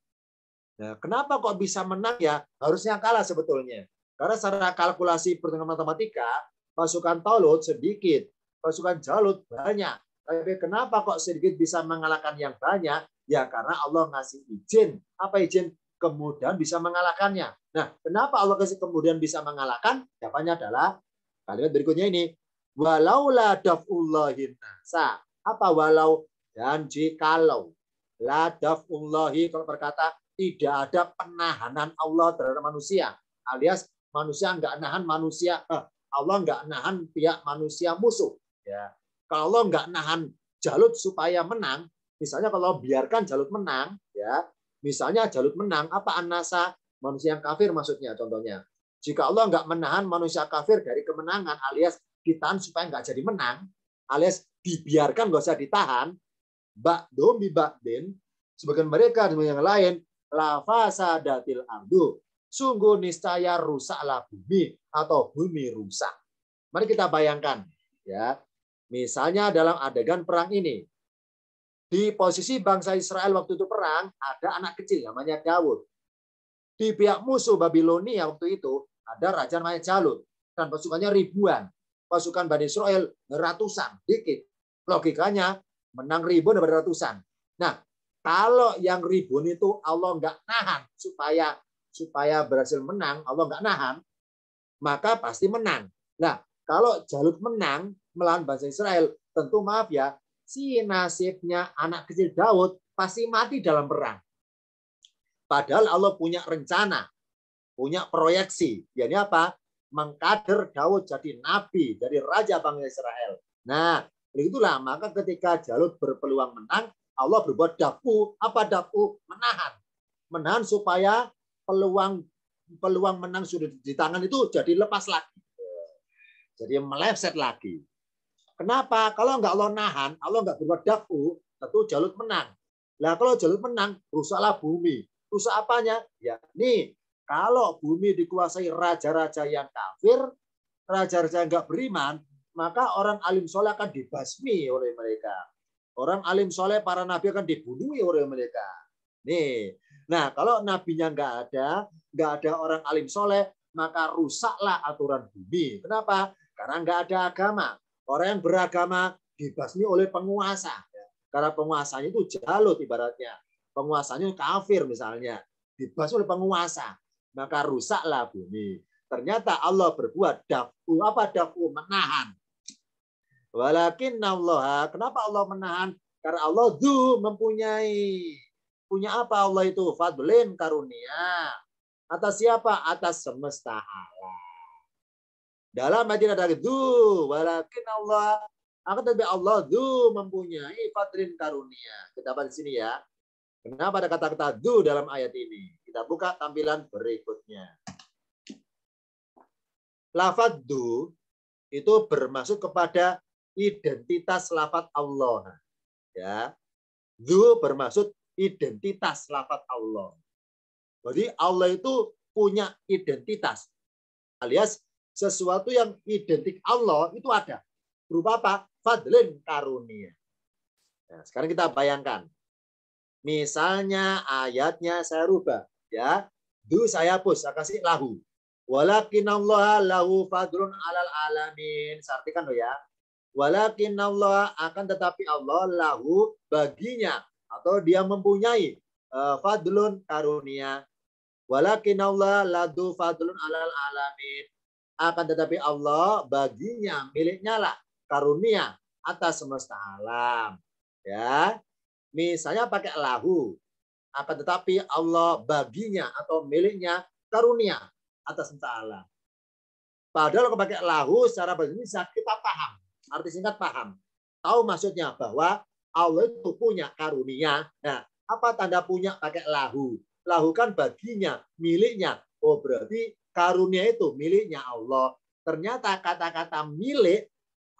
nah, kenapa kok bisa menang ya? Harusnya kalah sebetulnya. Karena secara kalkulasi perhitungan matematika, pasukan Tolut sedikit, pasukan Jalut banyak. Tapi kenapa kok sedikit bisa mengalahkan yang banyak? Ya karena Allah ngasih izin. Apa izin? Kemudian bisa mengalahkannya. Nah, kenapa Allah kasih kemudian bisa mengalahkan? Jawabannya adalah kalimat berikutnya ini. Walaula daf'ullahi nasa. Apa walau? Dan jikalau. La daf'ullahi, kalau berkata tidak ada penahanan Allah terhadap manusia. Alias manusia nggak nahan manusia. Allah nggak nahan pihak manusia musuh. Ya. Kalau Allah nggak nahan Jalut supaya menang, misalnya kalau biarkan Jalut menang, ya, misalnya Jalut menang, apa anasa manusia yang kafir maksudnya contohnya. Jika Allah nggak menahan manusia kafir dari kemenangan, alias ditahan supaya nggak jadi menang, alias dibiarkan nggak usah ditahan, ba'dum bi ba'din, sebagian mereka dengan yang lain, la fasadatil ardu, sungguh niscaya rusaklah bumi atau bumi rusak. Mari kita bayangkan, ya. Misalnya dalam adegan perang ini, Di posisi bangsa Israel waktu itu perang, ada anak kecil namanya Daud. Di pihak musuh Babilonia waktu itu, ada raja namanya Jalut. Dan pasukannya ribuan. Pasukan Bani Israel ratusan, dikit. Logikanya, menang ribuan daripada ratusan. Nah, kalau yang ribuan itu Allah nggak nahan supaya berhasil menang, Allah nggak nahan, maka pasti menang. Nah, kalau Jalut menang melawan bangsa Israel, tentu maaf ya, si nasibnya anak kecil Daud pasti mati dalam perang. Padahal Allah punya rencana, punya proyeksi. Yakni apa? Mengkader Daud jadi nabi, jadi raja bangsa Israel. Nah, itulah maka ketika Jalut berpeluang menang, Allah berbuat dafu. Apa dafu? Menahan. Menahan supaya peluang menang sudah di tangan itu jadi lepas lagi. Jadi meleset lagi. Kenapa? Kalau nggak Allah nahan, Allah nggak berbuat dafu, tentu Jalut menang. Nah, kalau Jalut menang, rusaklah bumi. Rusak apanya? Ya, nih, kalau bumi dikuasai raja-raja yang kafir, raja-raja yang nggak beriman, maka orang alim soleh akan dibasmi oleh mereka. Orang alim soleh, para nabi akan dibunuh oleh mereka. Nih, nah kalau nabinya nggak ada orang alim soleh, maka rusaklah aturan bumi. Kenapa? Karena nggak ada agama. Orang yang beragama dibasmi oleh penguasa. Karena penguasanya itu Jalut ibaratnya. Penguasanya kafir misalnya. Dibasmi oleh penguasa. Maka rusaklah bumi. Ternyata Allah berbuat dafu. Apa dafu? Menahan. Walakin Allah. Kenapa Allah menahan? Karena Allah mempunyai. Punya apa Allah itu? Fadlin karunia. Atas siapa? Atas semesta alam. Dalam hadis ada itu, walakin Allah akan tetapi Allah mempunyai fadlin karunia. Kita baca di sini ya. Kenapa ada kata-kata dalam ayat ini? Kita buka tampilan berikutnya. Lafaz itu bermaksud kepada identitas lafaz Allah. Ya. Bermaksud identitas lafaz Allah. Jadi Allah itu punya identitas. Alias sesuatu yang identik Allah itu ada. Berupa apa? Fadlin karunia. Nah, sekarang kita bayangkan. Misalnya ayatnya saya rubah. Ya, saya hapus, saya kasih lahu. Walakin Allah lahu fadlun alal alamin. Saya artikan loh ya. Walakin Allah akan tetapi Allah lahu baginya. Atau dia mempunyai fadlun karunia. Walakin Allah ladu fadlun alal alamin. Akan tetapi Allah baginya, miliknya lah karunia atas semesta alam. Ya, misalnya pakai lahu. Akan tetapi Allah baginya atau miliknya karunia atas semesta alam. Padahal kalau pakai lahu secara bahasa Indonesia kita paham. Arti singkat paham. Tahu maksudnya bahwa Allah itu punya karunia. Nah, apa tanda punya pakai lahu? Lahu kan baginya, miliknya. Oh, berarti karunia itu miliknya Allah. Ternyata kata-kata milik,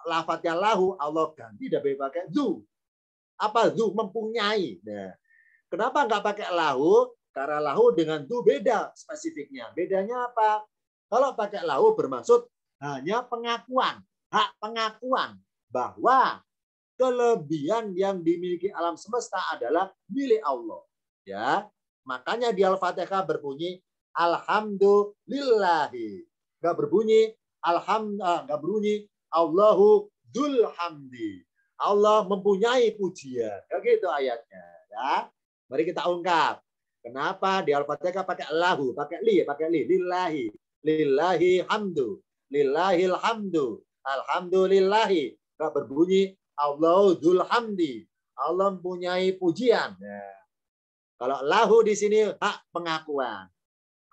lafadznya lahu, Allah ganti dari pakai zu. Apa zu? Mempunyai. Nah, kenapa nggak pakai lahu? Karena lahu dengan zu beda spesifiknya. Bedanya apa? Kalau pakai lahu bermaksud hanya pengakuan. Hak pengakuan bahwa kelebihan yang dimiliki alam semesta adalah milik Allah. Ya, makanya di Al-Fatihah berbunyi alhamdulillahi. Enggak berbunyi enggak berbunyi Allahu dzul hamdi. Allah mempunyai pujian. Kayak gitu ayatnya, ya. Mari kita ungkap. Kenapa di Al-Fatihah pakai lahu, pakai li, lillahi. Lillahi hamdu. Lillahil hamdu. Alhamdulillahi. Enggak berbunyi Allahu dzul hamdi. Allah mempunyai pujian. Nah, kalau lahu di sini hak pengakuan.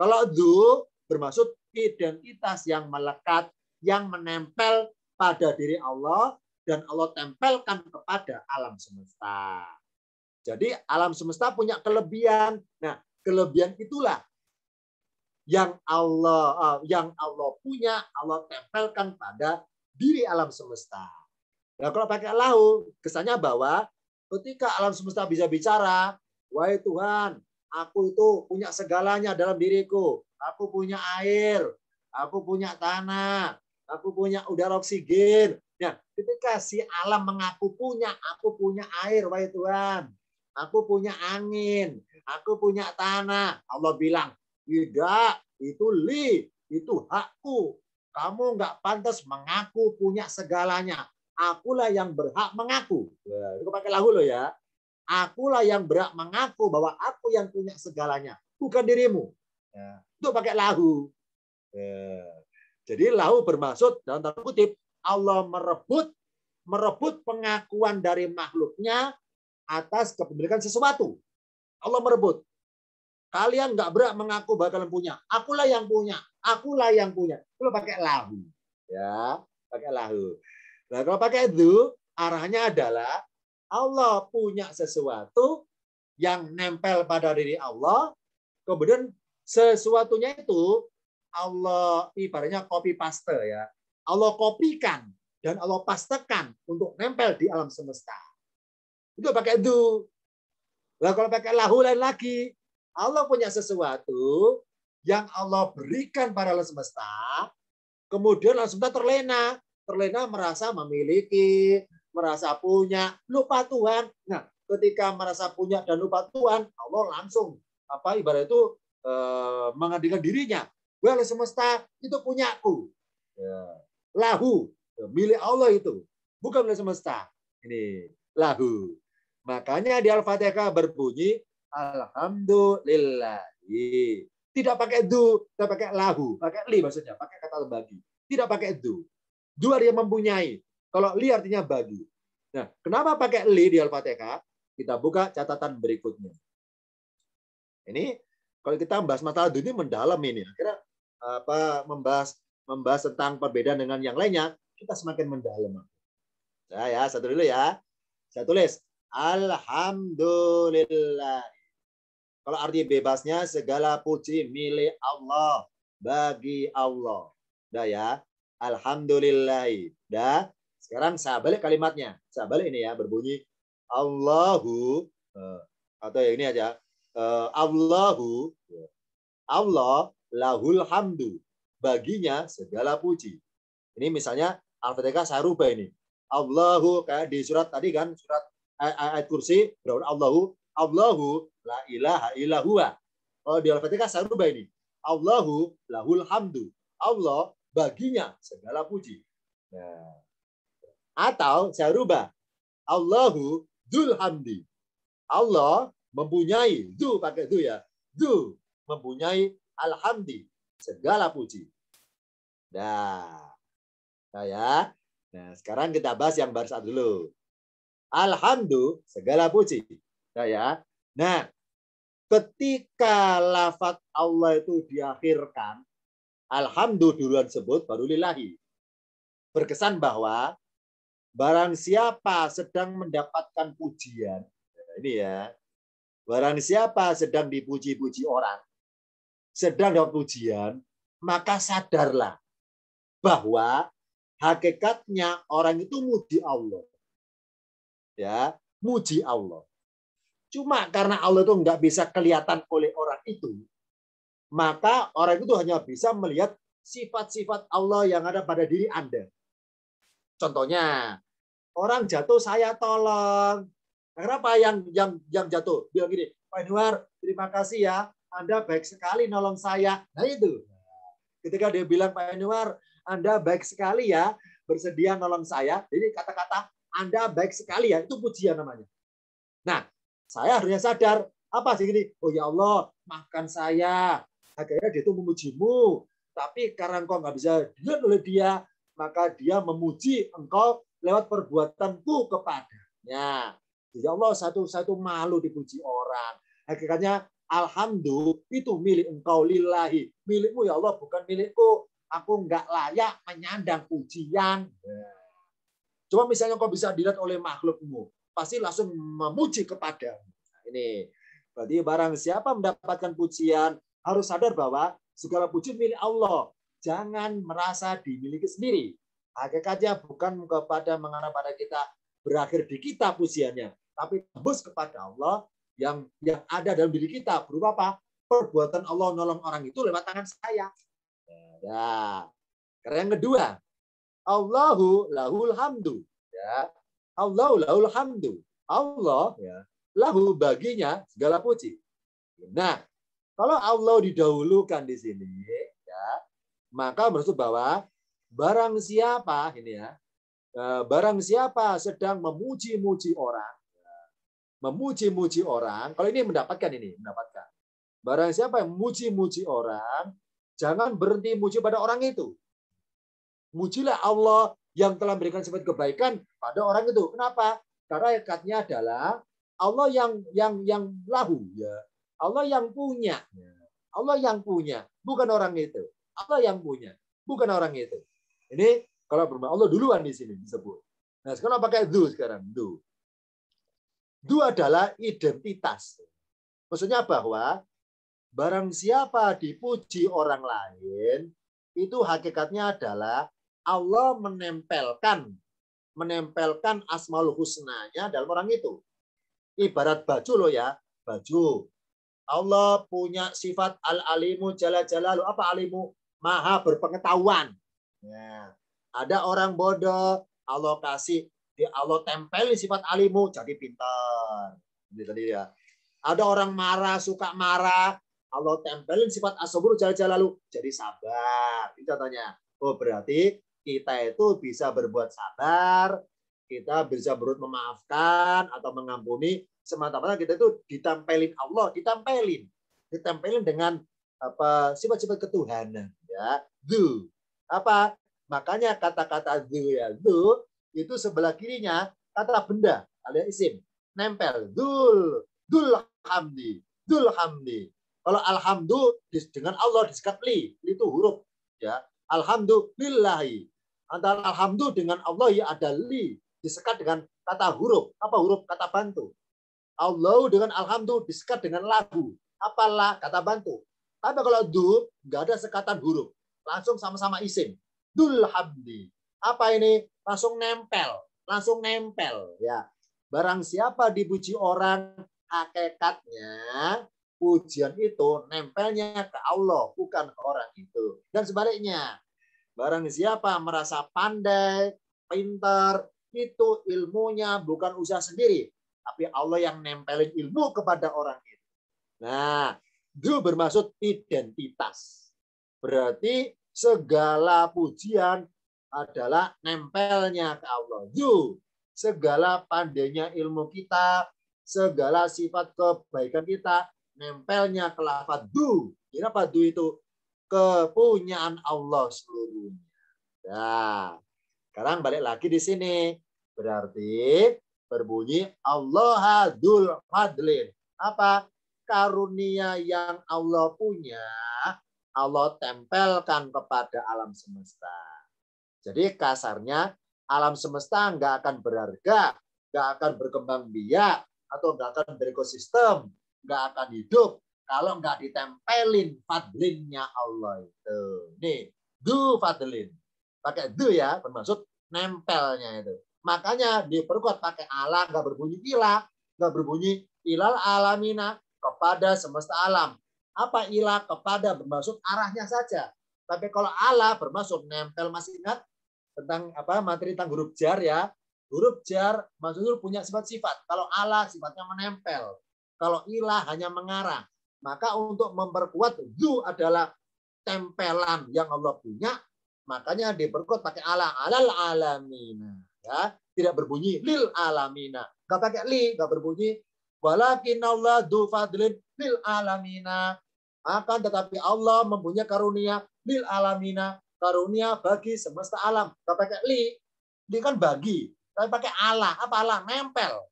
Kalau dzu bermaksud identitas yang melekat, yang menempel pada diri Allah dan Allah tempelkan kepada alam semesta. Jadi alam semesta punya kelebihan. Nah, kelebihan itulah yang Allah punya, Allah tempelkan pada diri alam semesta. Nah, kalau pakai lahu, kesannya bahwa ketika alam semesta bisa bicara, wahai Tuhan, aku itu punya segalanya dalam diriku. Aku punya air, aku punya tanah, aku punya udara oksigen, Nah, ketika si alam mengaku punya, aku punya air, wahai Tuhan. Aku punya angin, aku punya tanah. Allah bilang, tidak, itu itu hakku. Kamu nggak pantas mengaku punya segalanya. Akulah yang berhak mengaku. Ya, itu pakai lahu loh ya. Akulah yang berhak mengaku bahwa aku yang punya segalanya, bukan dirimu. Ya, itu pakai lahu. Ya. Jadi lahu bermaksud dalam tanda kutip Allah merebut pengakuan dari makhluknya atas kepemilikan sesuatu. Allah merebut. Kalian nggak berhak mengaku bahwa kalian punya. Akulah yang punya. Akulah yang punya. Itu pakai lahu. Ya, pakai lahu. Nah, kalau pakai itu, arahnya adalah Allah punya sesuatu yang nempel pada diri Allah, kemudian sesuatunya itu Allah ibaratnya copy paste ya. Allah kopikan dan Allah pastekan untuk nempel di alam semesta. Itu pakai itu. Nah, kalau pakai lahu lain lagi, Allah punya sesuatu yang Allah berikan pada alam semesta, kemudian alam semesta terlena merasa memiliki, merasa punya, lupa Tuhan. Nah, ketika merasa punya dan lupa Tuhan, Allah langsung ibarat itu menghadirkan dirinya. Alam semesta itu punyaku. Ya. Lahu, milik Allah itu, bukan milik semesta. Ini lahu. Makanya di Al-Fatihah berbunyi alhamdulillahi. Tidak pakai du, tidak pakai lahu, pakai li maksudnya, pakai kata bagi. Tidak pakai du. Du artinya mempunyai. Kalau li artinya bagi. Nah, kenapa pakai li di Al-Fatihah? Kita buka catatan berikutnya. Ini kalau kita membahas masalah du ini mendalam ini. Akhirnya membahas tentang perbedaan dengan yang lainnya, kita semakin mendalam. Nah, ya, satu dulu ya. Saya tulis alhamdulillah. Kalau arti bebasnya segala puji milik Allah, bagi Allah. Dah ya. Alhamdulillah. Dah. Sekarang saya balik kalimatnya. Saya balik ini ya, berbunyi Allahu atau yang ini aja. Allahu Allah lahul hamdu. Baginya segala puji. Ini misalnya Al-Fatihah saya rubah ini. Allahu kayak di surat tadi kan, surat ayat kursi, Allahu la ilaha illa huwa. Oh, di Al-Fatihah saya rubah ini. Allahu lahul hamdu. Allah baginya segala puji. Nah. Atau saya rubah. Allahu dzul hamdi. Allah mempunyai, du pakai du ya. Du mempunyai alhamdi, segala puji. Nah ya. Nah, sekarang kita bahas yang baru satu dulu. Alhamdulillah, segala puji. Nah, ya. Nah, ketika lafaz Allah itu diakhirkan, alhamdulillah duluan sebut, baru lillahi. Berkesan bahwa barang siapa sedang mendapatkan pujian, ini ya, barang siapa sedang dipuji-puji orang, sedang dapat pujian, maka sadarlah bahwa hakikatnya orang itu muji Allah. Ya, muji Allah. Cuma karena Allah itu nggak bisa kelihatan oleh orang itu, maka orang itu hanya bisa melihat sifat-sifat Allah yang ada pada diri Anda. Contohnya, orang jatuh saya tolong. Kenapa yang jatuh? Bilang gini, Pak Edward, terima kasih ya, Anda baik sekali nolong saya. Nah itu. Ketika dia bilang, Pak Edward, Anda baik sekali ya, bersedia nolong saya. Jadi kata-kata Anda baik sekali ya, itu pujian namanya. Nah, saya harusnya sadar, apa sih gini? Oh ya Allah, maafkan saya. Akhirnya dia itu memujimu. Tapi karena engkau nggak bisa dilihat oleh dia, maka dia memuji engkau lewat perbuatanku kepadanya. Ya Allah, satu malu dipuji orang. Hakikatnya, alhamdulillah, itu milik engkau lillahi. Milikmu ya Allah, bukan milikku. Aku nggak layak menyandang pujian. Cuma misalnya kau bisa dilihat oleh makhlukmu, pasti langsung memuji kepada. Ini berarti barang siapa mendapatkan pujian harus sadar bahwa segala puji milik Allah. Jangan merasa dimiliki sendiri. Hakikatnya bukan kepada mengarah pada kita berakhir di kita pujiannya, tapi tembus kepada Allah yang ada dalam diri kita berupa apa? Perbuatan Allah nolong orang itu lewat tangan saya. Nah, karena yang kedua, Allahu lahul hamdu. Ya. Allahu lahul hamdu. Allah ya, lahu baginya segala puji. Nah, kalau Allah didahulukan di sini ya, maka maksud bahwa barang siapa ini ya, barang siapa sedang memuji-muji orang, memuji-muji orang, kalau ini mendapatkan. Barang siapa yang memuji-muji orang, jangan berhenti muji pada orang itu. Mujilah Allah yang telah memberikan sifat kebaikan pada orang itu. Kenapa? Karena hakikatnya adalah Allah yang lahu ya. Allah yang punya. Allah yang punya, bukan orang itu. Allah yang punya, bukan orang itu. Ini kalau bermaksud Allah duluan di sini disebut. Nah, sekarang pakai du sekarang. Du adalah identitas. Maksudnya bahwa barang siapa dipuji orang lain, itu hakikatnya adalah Allah menempelkan asmaul husnanya dalam orang itu. Ibarat baju loh ya, baju. Allah punya sifat al-alimu jalla jalalu. Apa alimu? Maha berpengetahuan. Ya. Ada orang bodoh, Allah kasih, Allah tempelin sifat alimu jadi pintar. Ini tadi ya. Ada orang marah, suka marah, Allah tempelin sifat as-sabur jalla jalalu jadi sabar. Itu contohnya. Oh, berarti kita itu bisa berbuat sabar, kita bisa berbuat memaafkan atau mengampuni semata-mata kita itu ditempelin Allah, ditempelin dengan apa sifat-sifat ketuhanan ya. Du. Apa? Makanya kata-kata du ya, du itu sebelah kirinya kata benda alias isim, nempel. Dul hamdi. Kalau alhamdu dengan Allah disekat li itu huruf ya. Alhamdulillahi. Antara alhamdu dengan Allah ya ada li disekat dengan kata huruf. Apa huruf? Kata bantu. Allah dengan alhamdu disekat dengan lagu. Apalah kata bantu. Tapi kalau du nggak ada sekatan huruf, langsung sama-sama isim. Dul hamdi. Apa ini? Langsung nempel ya. Barang siapa dipuji orang, hakikatnya pujian itu nempelnya ke Allah, bukan ke orang itu. Dan sebaliknya, barang siapa merasa pandai, pintar, itu ilmunya bukan usaha sendiri, tapi Allah yang nempelin ilmu kepada orang itu. Nah, itu bermaksud identitas. Berarti segala pujian adalah nempelnya ke Allah. Itu segala pandainya ilmu kita, segala sifat kebaikan kita, nempelnya ke lafaz du. Apa du itu? Kepunyaan Allah seluruhnya. Nah, sekarang balik lagi di sini. Berarti berbunyi Allah dzul fadlin. Apa? Karunia yang Allah punya, Allah tempelkan kepada alam semesta. Jadi kasarnya alam semesta nggak akan berharga, nggak akan berkembang biak, atau nggak akan berekosistem, nggak akan hidup kalau nggak ditempelin fadlinnya Allah itu. Nih, du fadlin. Pakai du ya, bermaksud nempelnya itu. Makanya diperkuat pakai ala, nggak berbunyi ilah, nggak berbunyi ilal alamina, kepada semesta alam. Apa ilah? Kepada bermaksud arahnya saja. Tapi kalau ala bermaksud nempel, masih ingat tentang apa materi tentang huruf jar ya? Huruf jar maksudnya punya sifat-sifat. Kalau ala sifatnya menempel. Kalau ilah hanya mengarah. Maka untuk memperkuat du adalah tempelan yang Allah punya, makanya diperkuat pakai ala, alal alamina. Ya, tidak berbunyi lil alamina. Enggak pakai li, enggak berbunyi walakin Allah du fadlin lil alamina. Akan tetapi Allah mempunyai karunia lil alamina, karunia bagi semesta alam. Enggak pakai li. Li kan bagi. Tapi pakai ala. Apa ala? Nempel.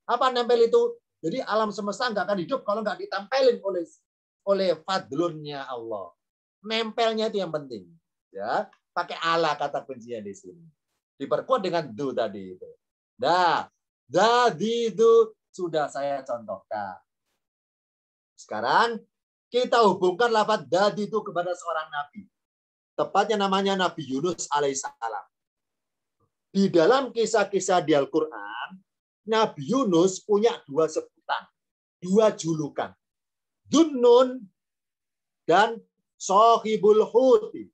Apa nempel itu? Jadi alam semesta nggak akan hidup kalau nggak ditempelin oleh fadlunnya Allah. Nempelnya itu yang penting. Ya, pakai ala kata kuncinya di sini. Diperkuat dengan du tadi itu. Dah, di du sudah saya contohkan. Sekarang kita hubungkan lafaz dadi itu kepada seorang nabi. Tepatnya namanya Nabi Yunus alaihissalam. Di dalam kisah-kisah di Al-Quran, Nabi Yunus punya dua sebutan, dua julukan. Dunnun dan Sohibul Huti.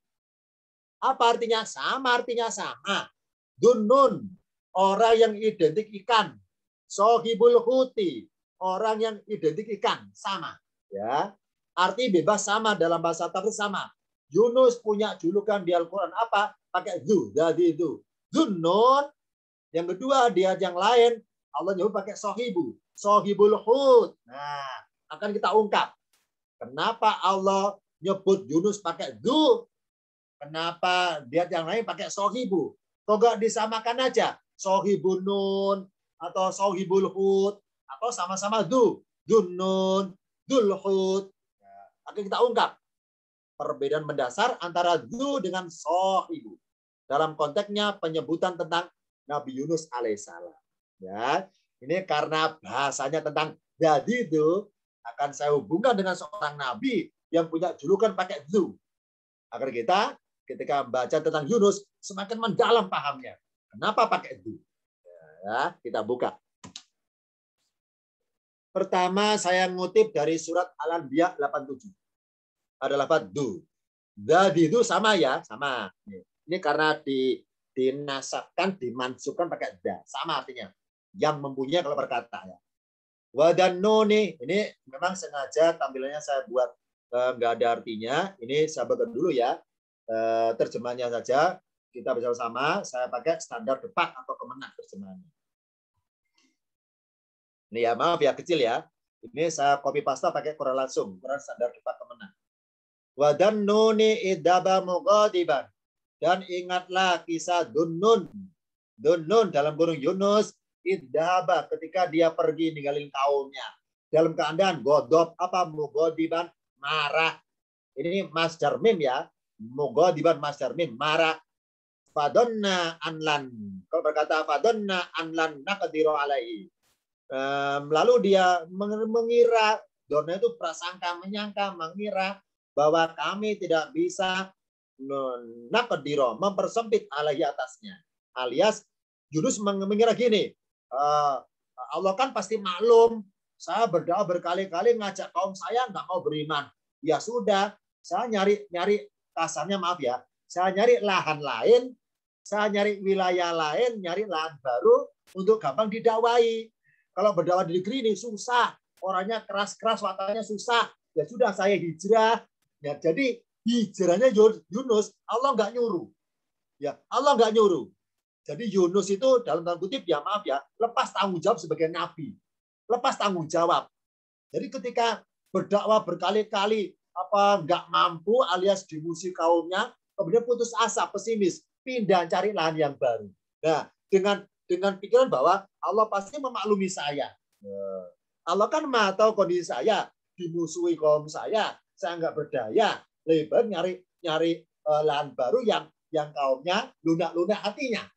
Apa artinya? Sama, artinya sama. Dunnun, orang yang identik ikan. Sohibul huti, orang yang identik ikan. Sama. Ya, arti bebas sama dalam bahasa tafsir sama. Yunus punya julukan di Al-Quran apa? Pakai du, jadi itu. Dunnun. Yang kedua, di ayat yang lain, Allah nyebut pakai sohibu. Sohibul hut. Nah, akan kita ungkap. Kenapa Allah nyebut Yunus pakai du? Kenapa di ayat yang lain pakai sohibu? Kok nggak disamakan aja? Sohibun nun, atau sohibul hut, atau sama-sama du. Dunnun, dul hut. Nah, akan kita ungkap perbedaan mendasar antara du dengan sohibu. Dalam konteksnya penyebutan tentang Nabi Yunus alaihissalam. Ya, ini karena bahasanya tentang jadi itu akan saya hubungkan dengan seorang nabi yang punya julukan pakai du. Agar kita ketika baca tentang Yunus semakin mendalam pahamnya. Kenapa pakai du? Ya, kita buka. Pertama saya ngutip dari surat Al-Anbiya 87. Ada lafaz du. Jadi itu sama ya, sama. Ini karena dinasabkan, dimansubkan pakai da, sama artinya. Yang mempunyai kalau berkata ya. Wadannuni, ini memang sengaja tampilannya saya buat nggak ada artinya. Ini saya baca dulu ya. Terjemahnya saja kita bersama-sama. Saya pakai standar depak atau kemenang terjemahannya. Ini ya maaf ya kecil ya. Ini saya copy paste pakai Quran langsung, Quran standar depak kemenang. Wadannuni idaba mughadiban. Dan ingatlah kisah Dunnun. Dunnun dalam burung Yunus. Idaba ketika dia pergi ninggalin kaumnya. Dalam keadaan godop apa mughadiban, marah. Ini masdar mim ya. Mughadiban masdar mim, marah. Fadonna anlan. Kalau berkata fadonna anlan naqdiru alaihi. Lalu dia mengira, donna itu prasangka, menyangka, mengira bahwa kami tidak bisa naqdiro, mempersempit alaihi atasnya. Alias Yunus mengira gini, Allah kan pasti maklum, saya berdoa berkali-kali ngajak kaum saya nggak mau beriman. Ya sudah, saya nyari kasarnya maaf ya, saya nyari lahan lain, saya nyari wilayah lain, nyari lahan baru untuk gampang didakwai. Kalau berdakwah di negeri ini susah, orangnya keras-keras, wataknya susah. Ya sudah, saya hijrah. Ya, jadi hijrahnya Yunus, Allah nggak nyuruh. Ya, Allah nggak nyuruh. Jadi Yunus itu dalam tanda kutip ya maaf ya, lepas tanggung jawab sebagai nabi. Lepas tanggung jawab. Jadi ketika berdakwah berkali-kali apa nggak mampu alias dimusuhi kaumnya, kemudian putus asa, pesimis, pindah cari lahan yang baru. Nah, dengan pikiran bahwa Allah pasti memaklumi saya. Allah kan maha tahu kondisi saya, dimusuhi kaum saya nggak berdaya, lebih baik nyari lahan baru yang kaumnya lunak-lunak hatinya.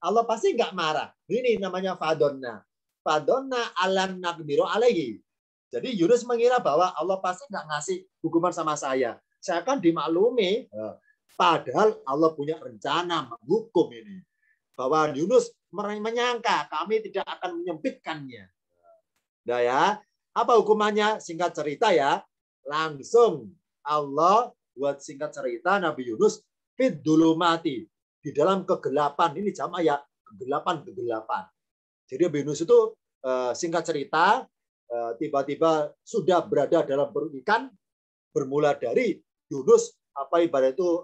Allah pasti nggak marah. Ini namanya fadonna. Fadonna alan naqdiru alaihi. Jadi Yunus mengira bahwa Allah pasti nggak ngasih hukuman sama saya. Saya kan dimaklumi. Padahal Allah punya rencana menghukum ini. Bahwa Yunus menyangka kami tidak akan menyempitkannya. Nah ya, apa hukumannya? Singkat cerita ya, langsung Allah buat singkat cerita Nabi Yunus fit dulumati, di dalam kegelapan. Ini jamaah ya, kegelapan. Jadi Nabi Yunus itu singkat cerita tiba-tiba sudah berada dalam perut ikan, bermula dari Yunus ibarat itu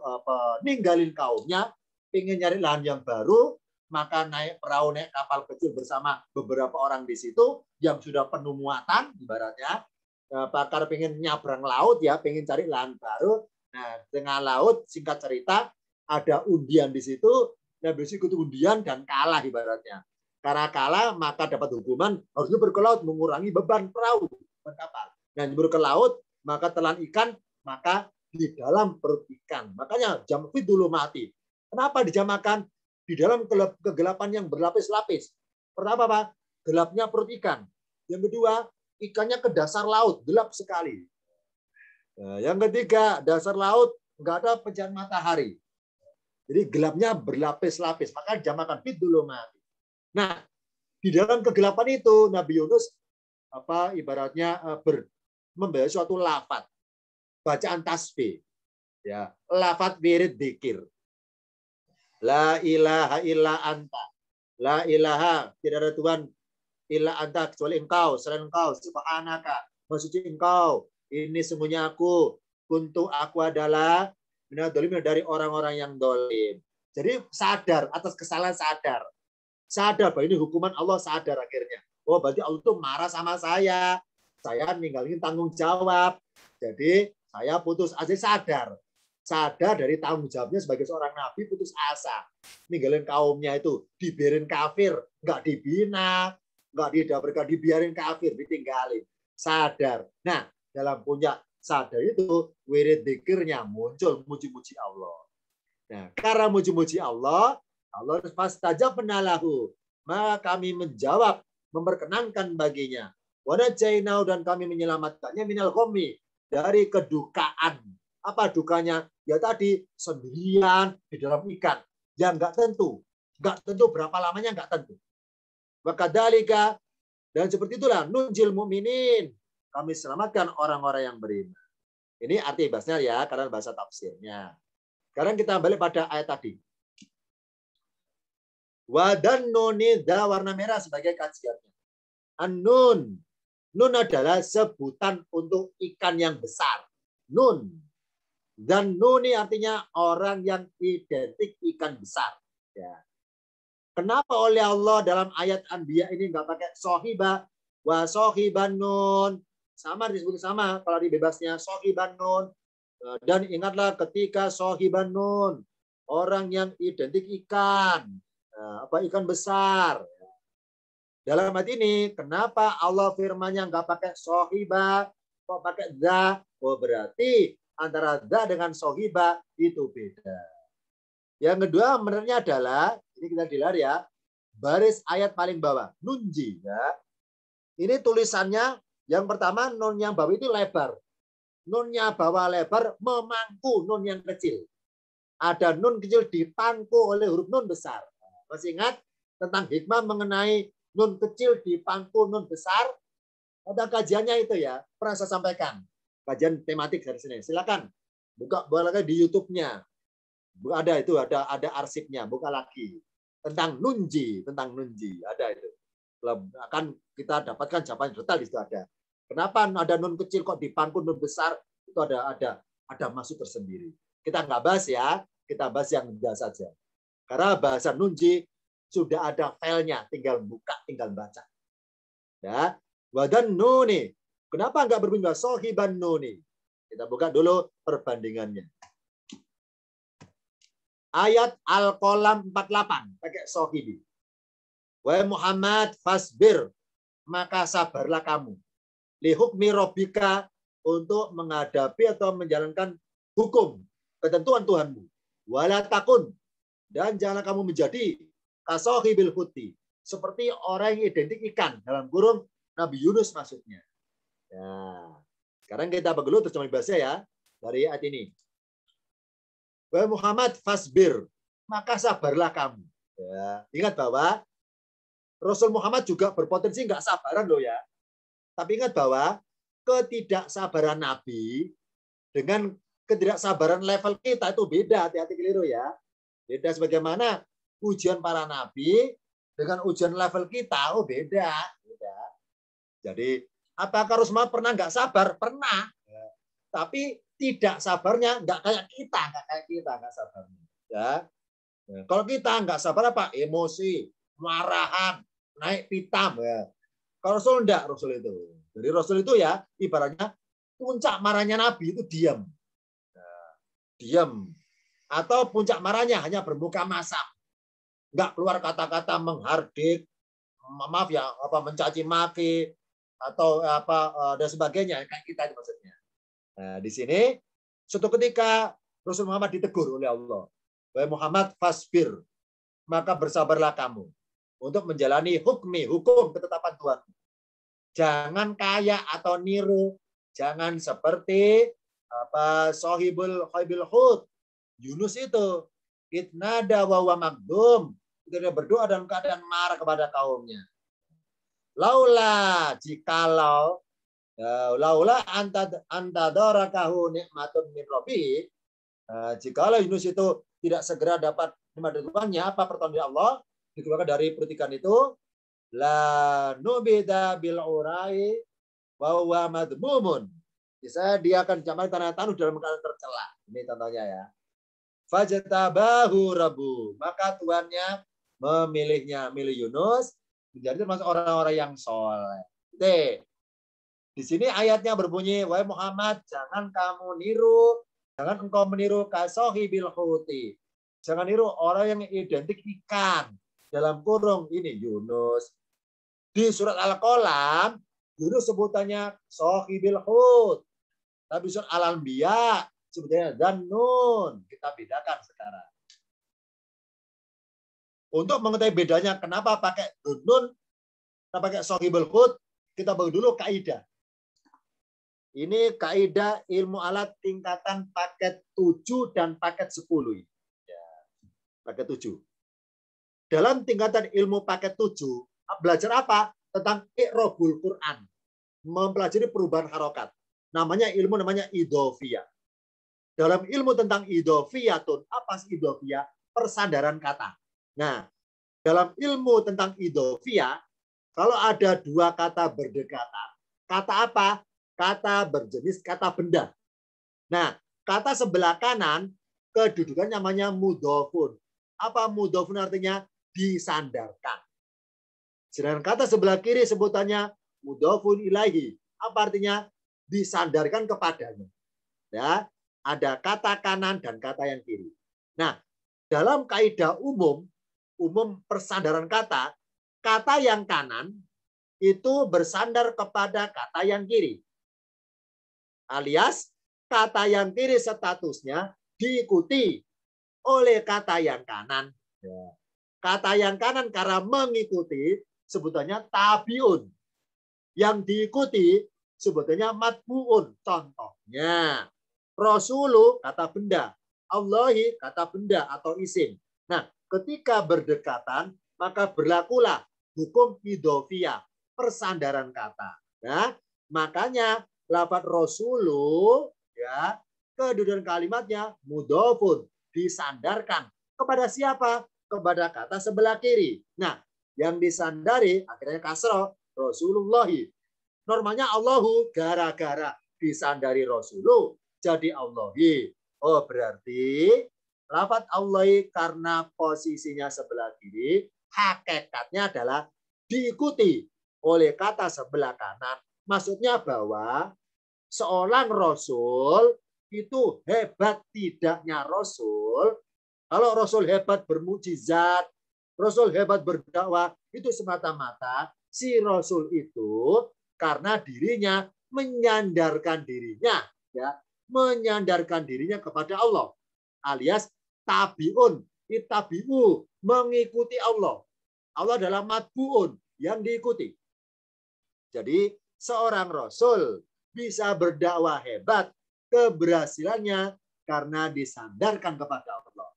ninggalin kaumnya, ingin nyari lahan yang baru, maka naik perahu, naik kapal kecil bersama beberapa orang di situ yang sudah penuh muatan, ibaratnya pakar pengen nyabrang laut ya, pengen cari lahan baru. Nah, tengah laut singkat cerita ada undian di situ, Nabi Yunus ikut undian dan kalah ibaratnya. Karena kalah maka dapat hukuman harus nyebur ke laut, mengurangi beban perahu, beban kapal. Nah, nyebur ke laut maka telan ikan, maka di dalam perut ikan. Makanya jam dulu mati. Kenapa dijamakan? Di dalam kegelapan yang berlapis-lapis. Pertama apa? Gelapnya perut ikan. Yang kedua, ikannya ke dasar laut, gelap sekali. Nah, yang ketiga, dasar laut nggak ada pencahayaan matahari. Jadi gelapnya berlapis-lapis. Maka dijamakan dulu mati. Nah, di dalam kegelapan itu Nabi Yunus ibaratnya membaca suatu lafaz, bacaan tasbih, ya, lafaz wirid dzikir. La ilaha illa anta. La ilaha, tidak ada Tuhan illa anta kecuali engkau, selain engkau, subhanaka, maksudnya engkau. Ini sungguhnya aku adalah dari orang-orang yang dolim. Jadi sadar atas kesalahan, sadar bahwa ini hukuman Allah, sadar akhirnya. Oh, berarti Allah itu marah sama saya ninggalin tanggung jawab. Jadi saya putus asa, sadar dari tanggung jawabnya sebagai seorang nabi, putus asa ninggalin kaumnya itu, dibiarin kafir, nggak dibina, nggak didapatkan, dibiarin kafir, ditinggalin, sadar. Nah, dalam punya sadar itu wirid dzikirnya muncul muji-muji Allah. Nah, karena muji-muji Allah fastajabna lahu, maka kami menjawab, memperkenankan baginya. Wa najainau, dan kami menyelamatkannya minal ghammi, dari kedukaan. Apa dukanya? Ya tadi sendirian di dalam ikan yang nggak tentu berapa lamanya, nggak tentu. Wa kadzalika, dan seperti itulah nunjil mukminin, kami selamatkan orang-orang yang beriman. Ini arti bahasanya ya, karena bahasa tafsirnya. Sekarang kita balik pada ayat tadi. Wadan nunida, warna merah sebagai kajiannya. An-nun. Nun adalah sebutan untuk ikan yang besar. Nun. Dan nuni artinya orang yang identik ikan besar. Ya. Kenapa oleh Allah dalam ayat Anbiya ini nggak pakai sohiba, wa sohiban nun. Sama disebut sama kalau di bebasnya sohiban nun. Dan ingatlah ketika sohiban nun, orang yang identik ikan, ikan besar. Dalam ayat ini, kenapa Allah firman-Nya nggak pakai sohiba, kok pakai za? Oh, berarti antara za dengan sohiba itu beda. Yang kedua menurutnya adalah, ini kita dilihat ya, baris ayat paling bawah, nunji. Ya. Ini tulisannya, yang pertama nun yang bawah itu lebar. Nunnya bawah lebar, memangku nun yang kecil. Ada nun kecil dipangku oleh huruf nun besar. Masih ingat tentang hikmah mengenai nun kecil dipangku nun besar? Ada kajiannya itu ya, pernah saya sampaikan. Kajian tematik dari sini. Silakan buka lagi di YouTube-nya. Ada itu, ada arsipnya, buka lagi. Tentang nunji ada itu. Akan kita dapatkan jawaban detail di situ ada. Kenapa ada nun kecil kok dipangku nun besar? Itu ada maksud tersendiri. Kita nggak bahas ya, kita bahas yang mudah saja. Karena bahasa nunji sudah ada filenya, tinggal buka, tinggal baca. Ya, wadan nuni. Kenapa nggak berbunyi sohiban nuni? Kita buka dulu perbandingannya. Ayat Al-Qalam 48 pakai sohibi. Wa Muhammad fasbir, maka sabarlah kamu. Li hukmi rabbika, untuk menghadapi atau menjalankan hukum ketentuan Tuhanmu. Wala takun, dan jangan kamu menjadi kasohibil huti, seperti orang yang identik ikan, dalam kurung Nabi Yunus maksudnya. Ya. Sekarang kita dulu terjemahan bahasa ya dari ayat ini. Wa Muhammad fasbir, maka sabarlah kamu. Ya. Ingat bahwa Rasul Muhammad juga berpotensi nggak sabaran loh ya. Tapi ingat bahwa ketidaksabaran Nabi dengan ketidaksabaran level kita itu beda, hati-hati keliru ya. Beda sebagaimana ujian para nabi dengan ujian level kita, beda. Jadi, apakah Rasulullah pernah nggak sabar? Pernah. Tapi tidak sabarnya nggak kayak kita, nggak sabarnya. Ya. Kalau kita nggak sabar apa? Emosi, marahan, naik pitam. Ya. Kalau Rasul enggak, Rasul itu. Jadi Rasul itu ya ibaratnya puncak marahnya Nabi itu diam. Diam. Atau puncak marahnya hanya bermuka masam. Enggak keluar kata-kata menghardik, maaf ya, mencaci maki atau dan sebagainya, kayak kita maksudnya. Nah, di sini suatu ketika Rasul Muhammad ditegur oleh Allah. Wahai Muhammad fasbir, maka bersabarlah kamu untuk menjalani hukum ketetapan Tuhan. Jangan kaya atau niru, jangan seperti sohibul hud, Yunus itu itnada wa huwa magdum, dia berdoa dalam keadaan marah kepada kaumnya. Laula jikalau laula antadorakahu nikmatun min rabbi, Jikalau Yunus itu tidak segera dapat nikmat dari Tuhannya, apa pertolongan dari Allah? Dikeluarkan dari perutikan itu, la nubida bil urai wa huwa madmumun. Bisa dia akan dicampakkan tanah tanuh dalam keadaan tercela. Ini contohnya ya. Fajtabahu rabbu. Maka Tuhannya memilihnya, milih Yunus menjadi termasuk orang-orang yang soleh. Di sini ayatnya berbunyi, wahai Muhammad, jangan kamu niru, jangan engkau meniru kasohibil huti. Jangan niru orang yang identik ikan. Dalam kurung ini Yunus. Di surat Al-Qalam, Yunus sebutannya sohibil hut. Tapi surat Al-Anbiya sebutannya Dzannun. Kita bedakan sekarang. Untuk mengetahui bedanya kenapa pakai Dzannun, kita pakai sohibul hut, kita bagi dulu kaidah. Ini kaidah ilmu alat tingkatan paket 7 dan paket 10. Ya, paket 7. Dalam tingkatan ilmu paket 7, belajar apa? Tentang i'rabul Quran. Mempelajari perubahan harokat. Namanya idhofiyah. Dalam ilmu tentang idhofiyatun, apa sih idhofiyah? Persandaran kata. Nah, dalam ilmu tentang idhofiyah, kalau ada dua kata berdekatan, kata apa? Kata berjenis kata benda. Nah, kata sebelah kanan kedudukan namanya mudhofun. Apa mudhofun artinya? Disandarkan. Sedangkan kata sebelah kiri sebutannya mudhofun ilaihi. Apa artinya? Disandarkan kepadanya. Ya, ada kata kanan dan kata yang kiri. Nah, dalam kaidah umum persandaran kata, kata yang kanan itu bersandar kepada kata yang kiri. Alias kata yang kiri statusnya diikuti oleh kata yang kanan. Kata yang kanan karena mengikuti sebutannya tabiun. Yang diikuti sebutannya matbuun. Contohnya Rasulu kata benda, Allahi kata benda atau isim. Nah, ketika berdekatan maka berlakulah hukum idhofiyah, persandaran kata. Nah, makanya lafaz Rasulu ya, kedudukan kalimatnya mudhofun, disandarkan kepada siapa? Kepada kata sebelah kiri. Nah, yang disandari akhirnya kasroh Rasulullahi. Normalnya Allahu gara-gara disandari Rasulu jadi Allahi. Oh, berarti lafaz Allahi karena posisinya sebelah kiri, hakikatnya adalah diikuti oleh kata sebelah kanan. Maksudnya bahwa seorang Rasul itu hebat tidaknya Rasul. Kalau Rasul hebat bermukjizat, Rasul hebat berdakwah, itu semata-mata si Rasul itu karena dirinya menyandarkan dirinya, ya, menyandarkan dirinya kepada Allah, alias tabiun, itabiu, mengikuti Allah. Allah adalah matbuun, yang diikuti. Jadi seorang Rasul bisa berdakwah hebat, keberhasilannya karena disandarkan kepada Allah.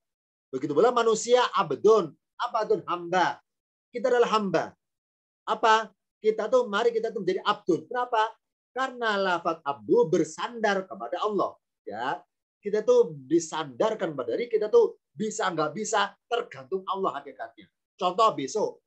Begitu pula manusia abdun. Apa itu hamba? Kita adalah hamba. Apa? Mari kita tuh menjadi abdun. Kenapa? Karena lafaz abdu bersandar kepada Allah. Ya, kita tuh disandarkan pada diri, kita tuh bisa nggak bisa tergantung Allah hakikatnya. Contoh besok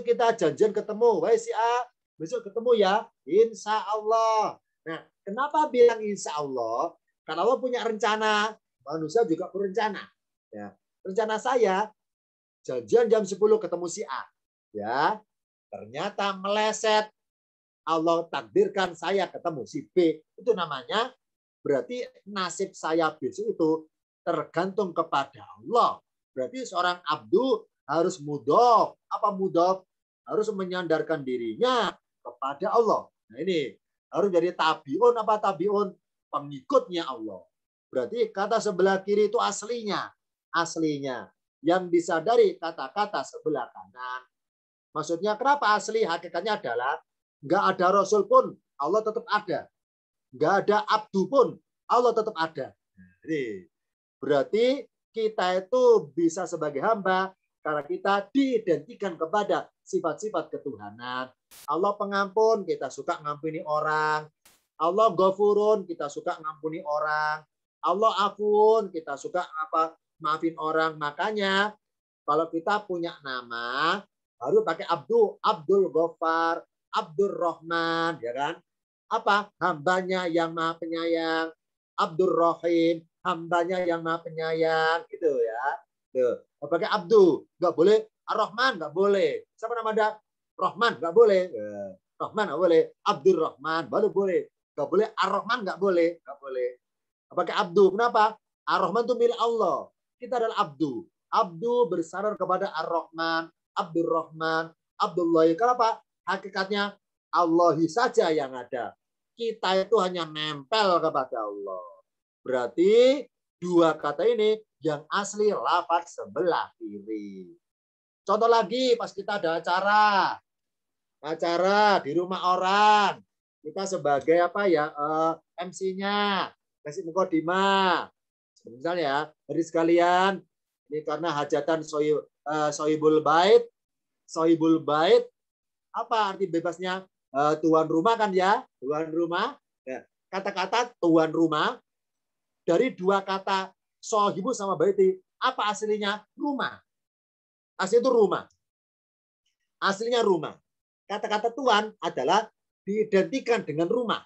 kita janjian ketemu, wahai si A, besok ketemu ya, insya Allah. Nah, kenapa bilang insya Allah? Karena Allah punya rencana, manusia juga berencana. Ya, rencana saya janjian jam 10 ketemu si A. Ya, ternyata meleset. Allah takdirkan saya ketemu si B. Itu namanya berarti nasib saya besok itu tergantung kepada Allah. Berarti seorang abdu harus mudhof. Apa mudhof? Harus menyandarkan dirinya kepada Allah. Nah, ini harus jadi tabiun. Apa tabiun? Pengikutnya Allah. Berarti kata sebelah kiri itu aslinya. Aslinya. Yang disadari kata-kata sebelah kanan. Maksudnya kenapa asli? Hakikatnya adalah nggak ada Rasul pun Allah tetap ada. Nggak ada abdu pun Allah tetap ada. Jadi, berarti kita itu bisa sebagai hamba karena kita diidentikan kepada sifat-sifat ketuhanan. Allah pengampun, kita suka ngampuni orang. Allah ghafurun, kita suka ngampuni orang. Allah afun, kita suka maafin orang. Makanya kalau kita punya nama baru pakai Abdul Ghaffar, Abdul Rahman, ya kan? Hambanya yang maha penyayang, Abdul Rahim, hambanya yang maha penyayang, gitu ya. Tuh, pakai Abdul, nggak boleh. Ar-Rahman nggak boleh. Siapa nama Anda? Rahman nggak boleh. Rahman nggak boleh. Abdul Rahman baru boleh. Nggak boleh. Ar-Rahman nggak boleh. Nggak boleh. Pakai Abdul. Kenapa? Ar-Rahman itu milik Allah. Kita adalah Abdul. Abdul bersandar kepada Ar-Rahman, Abdul Rahman, Abdullah. Kenapa? Hakikatnya Allahi saja yang ada. Kita itu hanya nempel kepada Allah. Berarti dua kata ini yang asli lafaz sebelah kiri. Contoh lagi pas kita ada acara di rumah orang, kita sebagai MC-nya, kasih mukadimah. Misalnya ya, dari sekalian, ini karena hajatan sohibul bait, apa arti bebasnya? Tuan rumah kan ya, tuan rumah. Kata-kata tuan rumah dari dua kata sohibu sama baiti, apa aslinya? Rumah. Asli itu rumah. Aslinya rumah. Kata-kata tuan adalah diidentikan dengan rumah.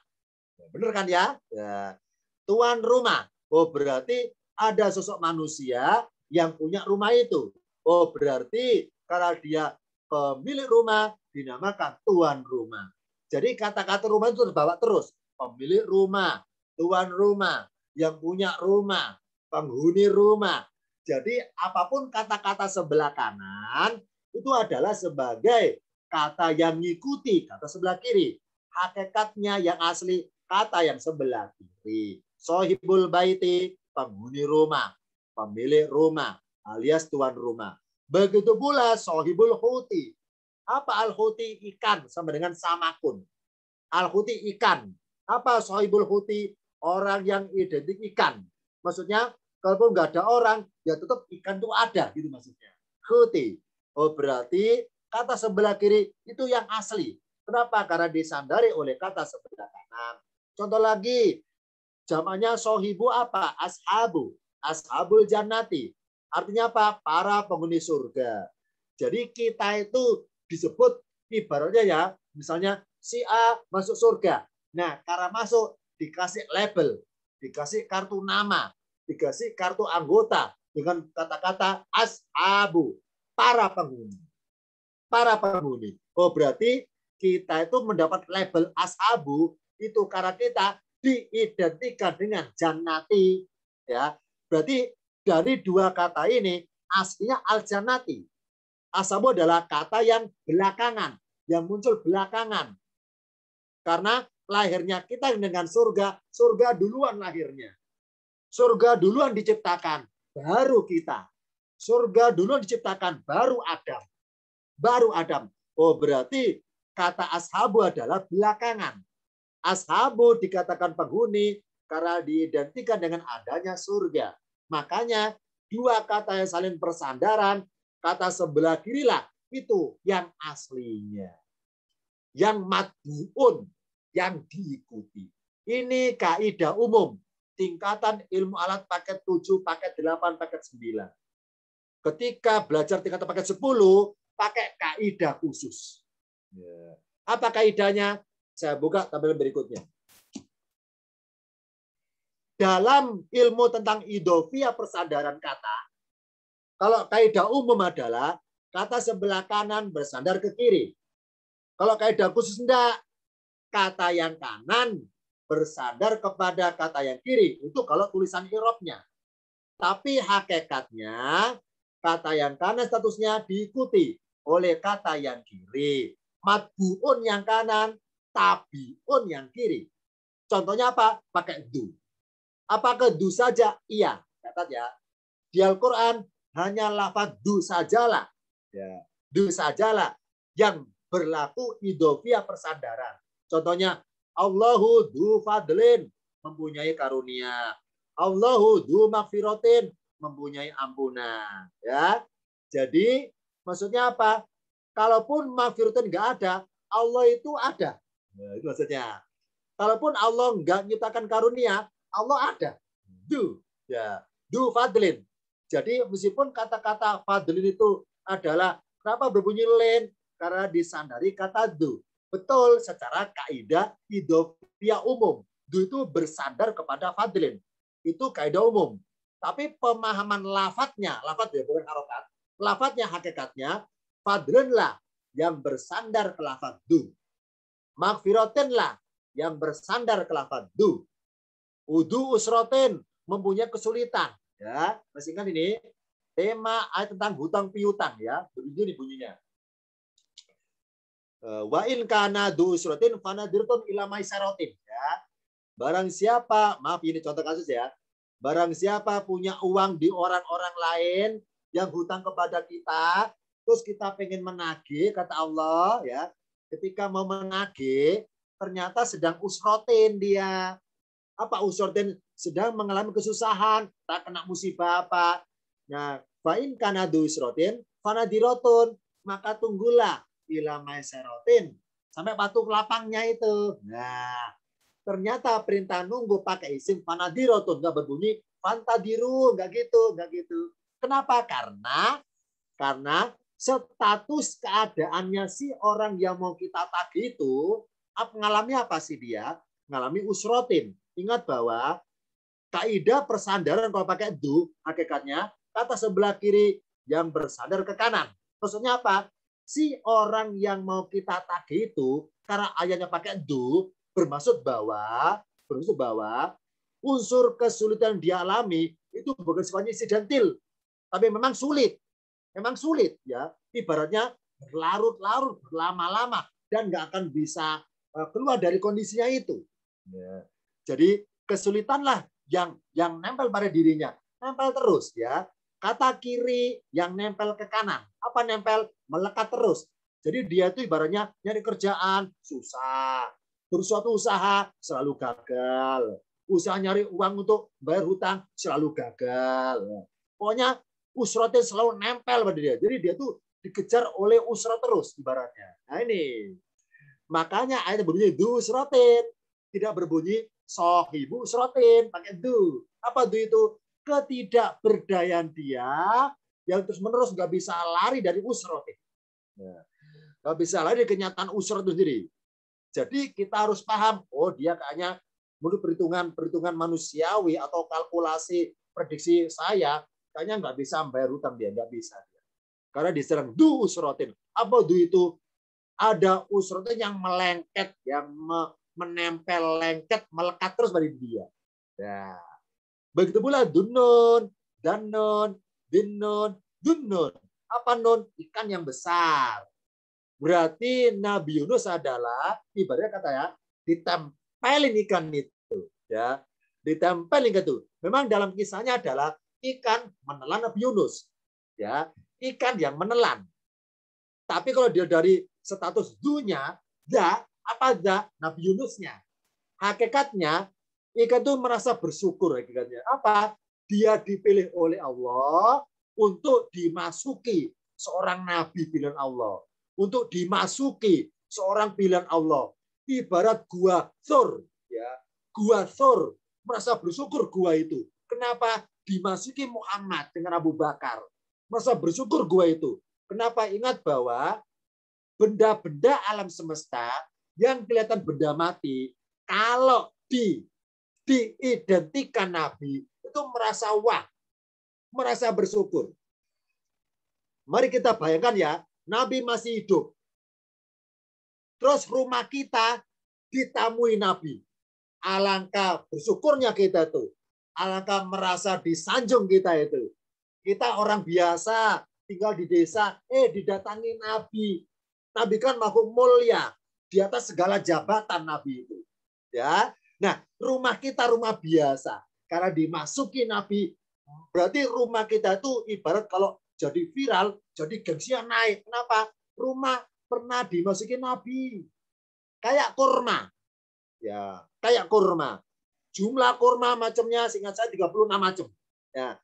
Benar kan ya? Tuan rumah. Oh, berarti ada sosok manusia yang punya rumah itu. Oh, berarti kalau dia pemilik rumah dinamakan tuan rumah. Jadi kata-kata rumah itu terbawa terus. Pemilik rumah, tuan rumah, yang punya rumah, penghuni rumah. Jadi apapun kata-kata sebelah kanan itu adalah sebagai kata yang ngikuti kata sebelah kiri. Hakikatnya yang asli kata yang sebelah kiri. Sohibul baiti, penghuni rumah, pemilik rumah, alias tuan rumah. Begitu pula sohibul huti. Apa al-huti? Ikan, sama dengan samakun. Al-huti ikan. Apa sohibul huti? Orang yang identik ikan. Maksudnya, kalaupun nggak ada orang, ya tetap ikan itu ada, gitu maksudnya. Huti. Oh, berarti kata sebelah kiri itu yang asli. Kenapa? Karena disandari oleh kata sebelah kanan. Contoh lagi, jamaknya sohibu apa? Ashabu. Ashabul jannati. Artinya apa? Para penghuni surga. Jadi kita itu disebut ibaratnya ya, misalnya si A masuk surga. Nah, karena masuk dikasih label, dikasih kartu nama, dikasih kartu anggota dengan kata-kata ashabu, para penghuni. Para penghuni. Oh, berarti kita itu mendapat label ashabu itu karena kita diidentikan dengan jannati, ya. Berarti dari dua kata ini aslinya al-jannati. Ashabu adalah kata yang belakangan, yang muncul belakangan. Karena lahirnya kita dengan surga, surga duluan lahirnya. Surga duluan diciptakan, baru kita. Surga duluan diciptakan, baru Adam. Baru Adam. Oh, berarti kata ashabu adalah belakangan. Ashabu dikatakan penghuni karena diidentikan dengan adanya surga. Makanya dua kata yang saling bersandaran, kata sebelah kirilah itu yang aslinya. Yang matbu'un, yang diikuti. Ini kaidah umum. Tingkatan ilmu alat paket 7, paket 8, paket 9. Ketika belajar tingkatan paket 10, pakai kaidah khusus. Apa kaidahnya? Saya buka tabel berikutnya. Dalam ilmu tentang idhofiyah persandaran kata, kalau kaidah umum adalah kata sebelah kanan bersandar ke kiri. Kalau kaidah khusus enggak, kata yang kanan bersandar kepada kata yang kiri. Itu kalau tulisan i'rabnya. Tapi hakikatnya kata yang kanan statusnya diikuti oleh kata yang kiri. Matbu'un yang kanan, tabi'un yang kiri. Contohnya apa? Pakai du. Apakah du saja? Iya. Catat ya. Di Al-Quran hanya lafaz du sajalah. Ya. Du sajalah yang berlaku idhofiyah persandaran. Contohnya, Allahu du fadlin, mempunyai karunia. Allahu du magfiratin, mempunyai ampunan. Ya. Jadi, maksudnya apa? Kalaupun magfiratin nggak ada, Allah itu ada. Nah, itu maksudnya. Kalaupun Allah nggak nyiptakan karunia, Allah ada. du. Ya, du fadlin. Jadi meskipun kata-kata fadlin itu adalah kenapa berbunyi len? Karena disandari kata du. Betul, secara kaidah idhofiyah umum. Du itu bersandar kepada fadlin. Itu kaidah umum. Tapi pemahaman lafadznya, lafadz ya bukan harokat. Lafadznya hakikatnya fadlin lah yang bersandar ke lafadz du. Magfiratin lah yang bersandar ke lafadz du. Udu usrotin mempunyai kesulitan. Ya, masih ingat ini tema ayat tentang hutang piutang ya. Begini bunyinya. Wa in kana du usrotin fanadirtun ila maisarotin ya. Barang siapa, maaf ini contoh kasus ya. Barang siapa punya uang di orang-orang lain yang hutang kepada kita, terus kita pengen menagih, kata Allah ya. Ketika mau menagih, ternyata sedang usrotin dia. Apa usrotin? Sedang mengalami kesusahan, tak kena musibah apa. Nah, fa'in kana du usrotin, fanadirotun, maka tunggulah ila maisarotin sampai patung lapangnya itu. Nah, ternyata perintah nunggu pakai isim fanadirotun, nggak berbunyi fantadiru, nggak gitu. Kenapa? Karena status keadaannya si orang yang mau kita tagih itu mengalami apa sih dia? Mengalami usrotin. Ingat bahwa kaidah persandaran kalau pakai du, hakikatnya kata sebelah kiri yang bersandar ke kanan. Maksudnya apa? Si orang yang mau kita tagih itu karena ayatnya pakai du, bermaksud bahwa unsur kesulitan dia alami itu bukan sifatnya insidentil, tapi memang sulit ya. Ibaratnya berlarut-larut, berlama-lama dan nggak akan bisa keluar dari kondisinya itu. Ya. Jadi kesulitanlah yang nempel pada dirinya, nempel terus ya. Kata kiri yang nempel ke kanan, apa nempel? Melekat terus. Jadi dia itu ibaratnya nyari kerjaan susah, terus suatu usaha selalu gagal, usaha nyari uang untuk bayar hutang selalu gagal. Pokoknya usrotin selalu nempel pada dia. Jadi dia tuh dikejar oleh usrot terus ibaratnya. Nah ini makanya ayat berbunyi du usrotin, tidak berbunyi sohibu usrotin, pakai du. Apa du itu? Ketidakberdayaan dia yang terus menerus nggak bisa lari dari usrotin. Nggak bisa lari dari kenyataan usrot itu sendiri. Jadi kita harus paham, oh dia kayaknya menurut perhitungan manusiawi atau kalkulasi prediksi saya, kayaknya nggak bisa bayar hutang dia, nggak bisa. Karena diserang du usrotin. Apa du itu? Ada usrotin yang melengket, yang menempel lengket, melekat terus pada dia. Ya. Begitu pula dunun, danun, dinun, dunun. Apa nun? Ikan yang besar. Berarti Nabi Yunus adalah ibaratnya kata ya, ditempelin ikan itu. Ya, ditempelin itu. Memang dalam kisahnya adalah ikan menelan Nabi Yunus. Ya, ikan yang menelan. Tapi kalau dia dari status dunya, apa Nabi Yunusnya. Hakikatnya ikan itu merasa bersyukur hakikatnya. Apa? Dia dipilih oleh Allah untuk dimasuki seorang nabi pilihan Allah. Untuk dimasuki seorang pilihan Allah. Ibarat gua Thur, ya. Gua Thur merasa bersyukur gua itu. Kenapa? Dimasuki Muhammad dengan Abu Bakar. Merasa bersyukur gua itu. Kenapa? Ingat bahwa benda-benda alam semesta yang kelihatan benda mati, kalau diidentikan Nabi, itu merasa wah, merasa bersyukur. Mari kita bayangkan ya, Nabi masih hidup. Terus rumah kita ditamui Nabi. Alangkah bersyukurnya kita itu. Alangkah merasa disanjung kita itu. Kita orang biasa, tinggal di desa, didatangi Nabi. Nabi kan makhluk mulia, di atas segala jabatan Nabi itu. Ya. Nah, rumah kita rumah biasa. Karena dimasuki Nabi, berarti rumah kita itu ibarat kalau jadi viral, jadi gengsinya naik. Kenapa? Rumah pernah dimasuki Nabi. Kayak kurma. Ya, kayak kurma. Jumlah kurma macamnya seingat saya 36 macam. Ya.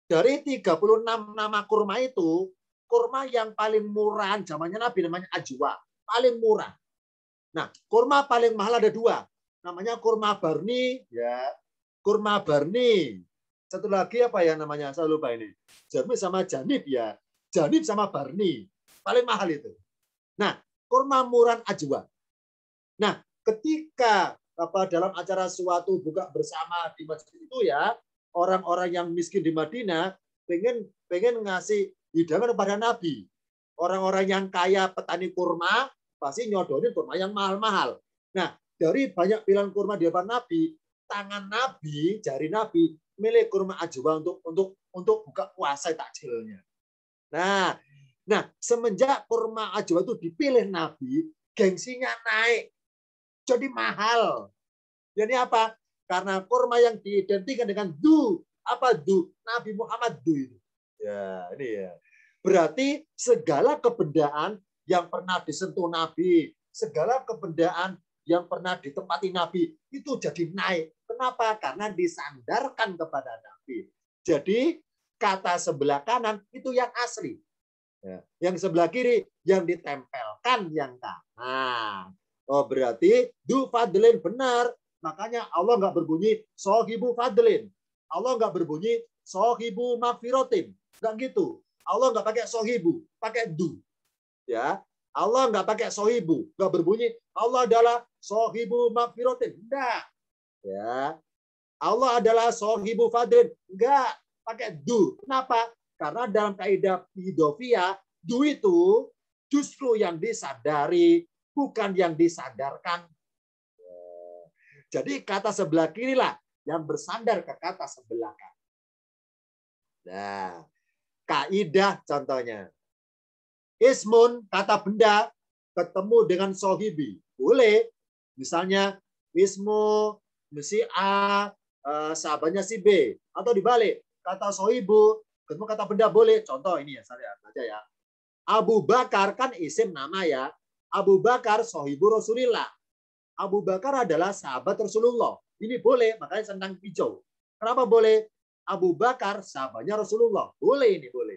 Dari 36 nama kurma itu, kurma yang paling murah zamannya Nabi namanya ajwa, paling murah. Nah, kurma paling mahal ada dua. Namanya kurma barni, ya. kurma barni. Satu lagi apa ya namanya? Saya lupa ini. Jarmi sama janib ya. Janib sama barni. Paling mahal itu. Nah, kurma muran ajwa. Nah, ketika dalam acara suatu buka bersama di masjid itu ya, orang-orang yang miskin di Madinah pengen ngasih hidangan kepada Nabi. Orang-orang yang kaya petani kurma pasti nyodonin kurma yang mahal-mahal. Nah, dari banyak pilihan kurma di depan Nabi, tangan Nabi, jari Nabi milih kurma ajwa untuk buka puasa takjilnya. Nah, semenjak kurma ajwa itu dipilih Nabi, gengsinya naik. Jadi mahal. Jadi apa? Karena kurma yang diidentikan dengan du. Apa du? Nabi Muhammad du itu. Ya, ini ya. Berarti segala kebendaan yang pernah disentuh Nabi, segala kebendaan yang pernah ditempati Nabi, itu jadi naik. Kenapa? Karena disandarkan kepada Nabi. Jadi kata sebelah kanan itu yang asli. Ya. Yang sebelah kiri yang ditempelkan yang kanan. Oh, berarti du fadlin benar. Makanya Allah nggak berbunyi sohibu fadlin. Allah nggak berbunyi sohibu mafirotin. Nggak gitu. Allah nggak pakai sohibu, pakai du. Ya, Allah nggak pakai sohibu, nggak berbunyi Allah adalah sohibu mafirotin. Enggak. Ya, Allah adalah sohibu fadlin. Enggak, pakai du. Kenapa? Karena dalam kaidah idhofiyah, du itu justru yang disadari, bukan yang disadarkan. Jadi kata sebelah kiri lah yang bersandar ke kata sebelah kanan. Nah, kaidah contohnya. Ismun, kata benda, ketemu dengan sohibi. Boleh. Misalnya, ismu, si A, sahabatnya si B. Atau dibalik, kata sohibu, ketemu kata benda boleh. Contoh ini ya, saya baca ya. Abu Bakar kan isim nama ya. Abu Bakar sohibu Rasulillah. Abu Bakar adalah sahabat Rasulullah. Ini boleh, makanya centang hijau. Kenapa boleh? Abu Bakar sahabatnya Rasulullah. Boleh ini, boleh.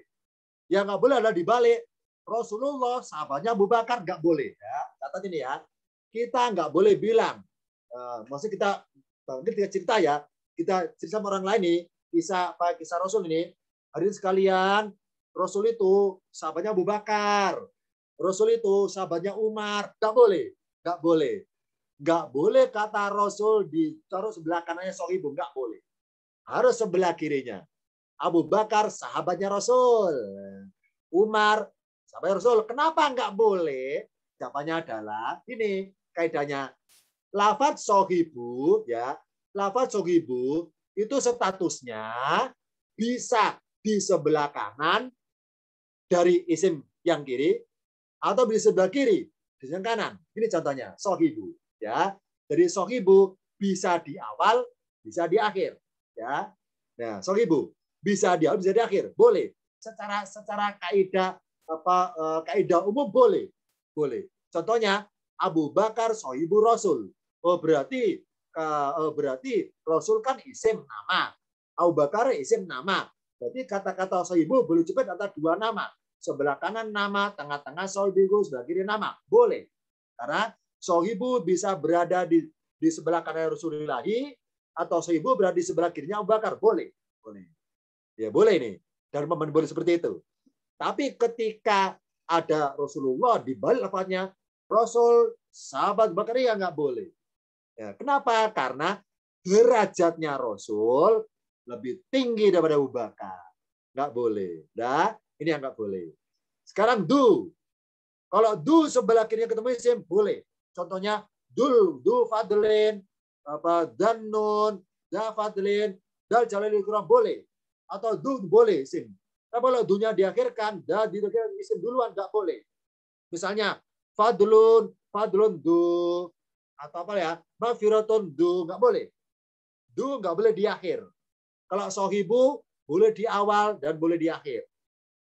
Yang nggak boleh adalah dibalik. Rasulullah sahabatnya Abu Bakar nggak boleh. Ya, catat ini ya. Kita nggak boleh bilang. Maksudnya kita cerita ya. Kita cerita sama orang lain nih. Kisah Rasul ini. Hadirin sekalian, Rasul itu sahabatnya Abu Bakar. Rasul itu sahabatnya Umar. Nggak boleh. Nggak boleh. Nggak boleh kata Rasul ditaruh sebelah kanannya sohibu. Nggak boleh. Harus sebelah kirinya. Abu Bakar sahabatnya Rasul. Umar sahabatnya Rasul. Kenapa nggak boleh? Jawabannya adalah ini kaidahnya. Lafadz sohibu, ya, lafadz sohibu itu statusnya bisa di sebelah kanan dari isim yang kiri atau di sebelah kiri di sebelah kanan. Ini contohnya sohibu, ya. Jadi sohibu bisa di awal, bisa di akhir, ya. Nah, sohibu bisa di awal, bisa di akhir, boleh. Secara kaidah kaidah umum boleh, boleh. Contohnya Abu Bakar sohibu Rasul. Oh berarti Rasul kan isim nama. Abu Bakar isim nama. Berarti kata-kata sohibu boleh juga antara dua nama. Sebelah kanan nama, tengah-tengah sohibu, sebelah kiri nama. Boleh. Karena sohibu bisa berada di sebelah kanan Rasulullah atau sohibu berada di sebelah kirinya Abu Bakar. Boleh. Boleh. Ya boleh nih. Dan momen boleh seperti itu. Tapi ketika ada Rasulullah di balik lafaznya Rasul, sahabat Bakar ya nggak boleh. Ya, kenapa? Karena derajatnya Rasul lebih tinggi daripada Abu Bakar. Nggak boleh. Nah, ini yang nggak boleh. Sekarang du. Kalau du sebelah kirinya ketemu isim, boleh. Contohnya du fadlin, dannun, da fadlin, dal jalil kurang boleh. Atau du boleh isim. Tapi kalau dunya diakhirkan, da diakhirkan isim duluan nggak boleh. Misalnya fadlun du atau apa ya, mafiratun du nggak boleh. Du nggak boleh di akhir. Kalau sohibu boleh di awal dan boleh di akhir.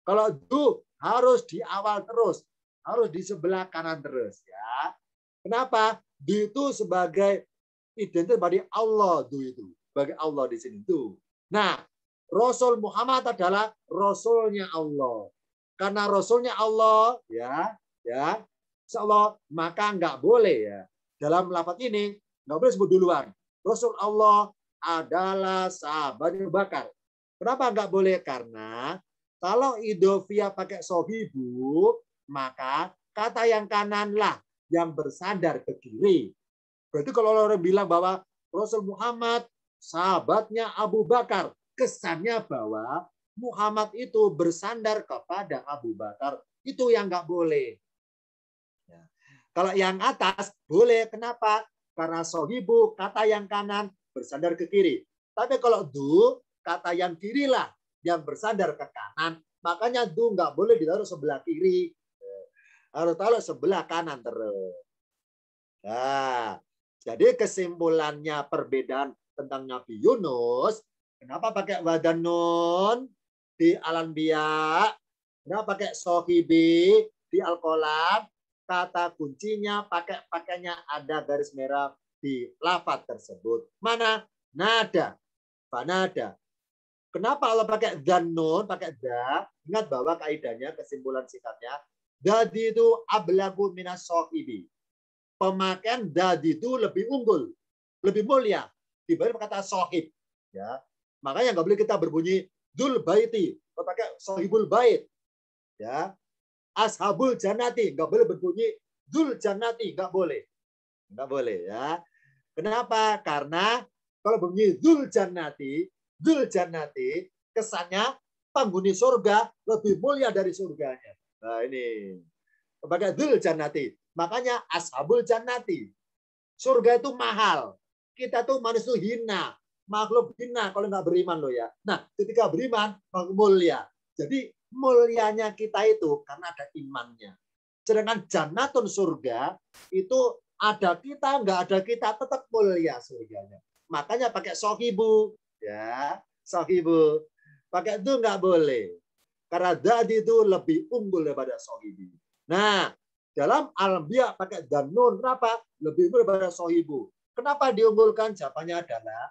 Kalau du harus di awal terus, harus di sebelah kanan terus ya. Kenapa? Du itu sebagai identitas bagi Allah, du itu sebagai Allah di sini du. Nah, Rasul Muhammad adalah Rasulnya Allah. Karena Rasulnya Allah ya, insyaallah maka nggak boleh ya. Dalam lafaz ini nggak boleh sebut duluan. Rasul Allah, adalah sahabat Abu Bakar. Kenapa nggak boleh? Karena kalau idofia pakai sohibu, maka kata yang kananlah yang bersandar ke kiri. Berarti kalau orang bilang bahwa Rasul Muhammad sahabatnya Abu Bakar, kesannya bahwa Muhammad itu bersandar kepada Abu Bakar. Itu yang nggak boleh. Ya. Kalau yang atas boleh. Kenapa? Karena sohibu, kata yang kanan bersandar ke kiri. Tapi kalau du, kata yang kirilah yang bersandar ke kanan. Makanya du nggak boleh ditaruh sebelah kiri. Harus taruh sebelah kanan terus. Nah, jadi kesimpulannya perbedaan tentang Nabi Yunus, kenapa pakai wadanun di Al-Anbiya, kenapa pakai sohibi di Al-Qalam, kata kuncinya pakainya ada garis merah di lafaz tersebut. Mana? Nada. Fanada. Kenapa Allah pakai dhanun, pakai da? Ingat bahwa kaidahnya, kesimpulan singkatnya, dadi itu ablagu minas sohibi. Pemakaian dadi itu lebih unggul, lebih mulia dibanding kata sohib. Ya, makanya nggak boleh kita berbunyi dul baiti, pakai sohibul bait. Ya, ashabul janati nggak boleh berbunyi dul janati, nggak boleh ya. Kenapa? Karena kalau berbunyi dul janati kesannya penghuni surga lebih mulia dari surganya. Nah ini sebagai dul janati. Makanya ashabul jannati. Surga itu mahal. Kita tuh manusia hina. Makhluk hina kalau nggak beriman loh ya. Nah, ketika beriman, mulia. Jadi mulianya kita itu karena ada imannya. Sedangkan jannatun surga itu ada kita, nggak ada kita, tetap mulia surganya. Makanya pakai sohibu. Ya, sohibu. Pakai itu nggak boleh. Karena dadi itu lebih unggul daripada sohibu. Nah, dalam Al-Anbiya pakai dhanun, kenapa? Lebih unggul daripada sohibu. Kenapa diunggulkan? Jawabannya adalah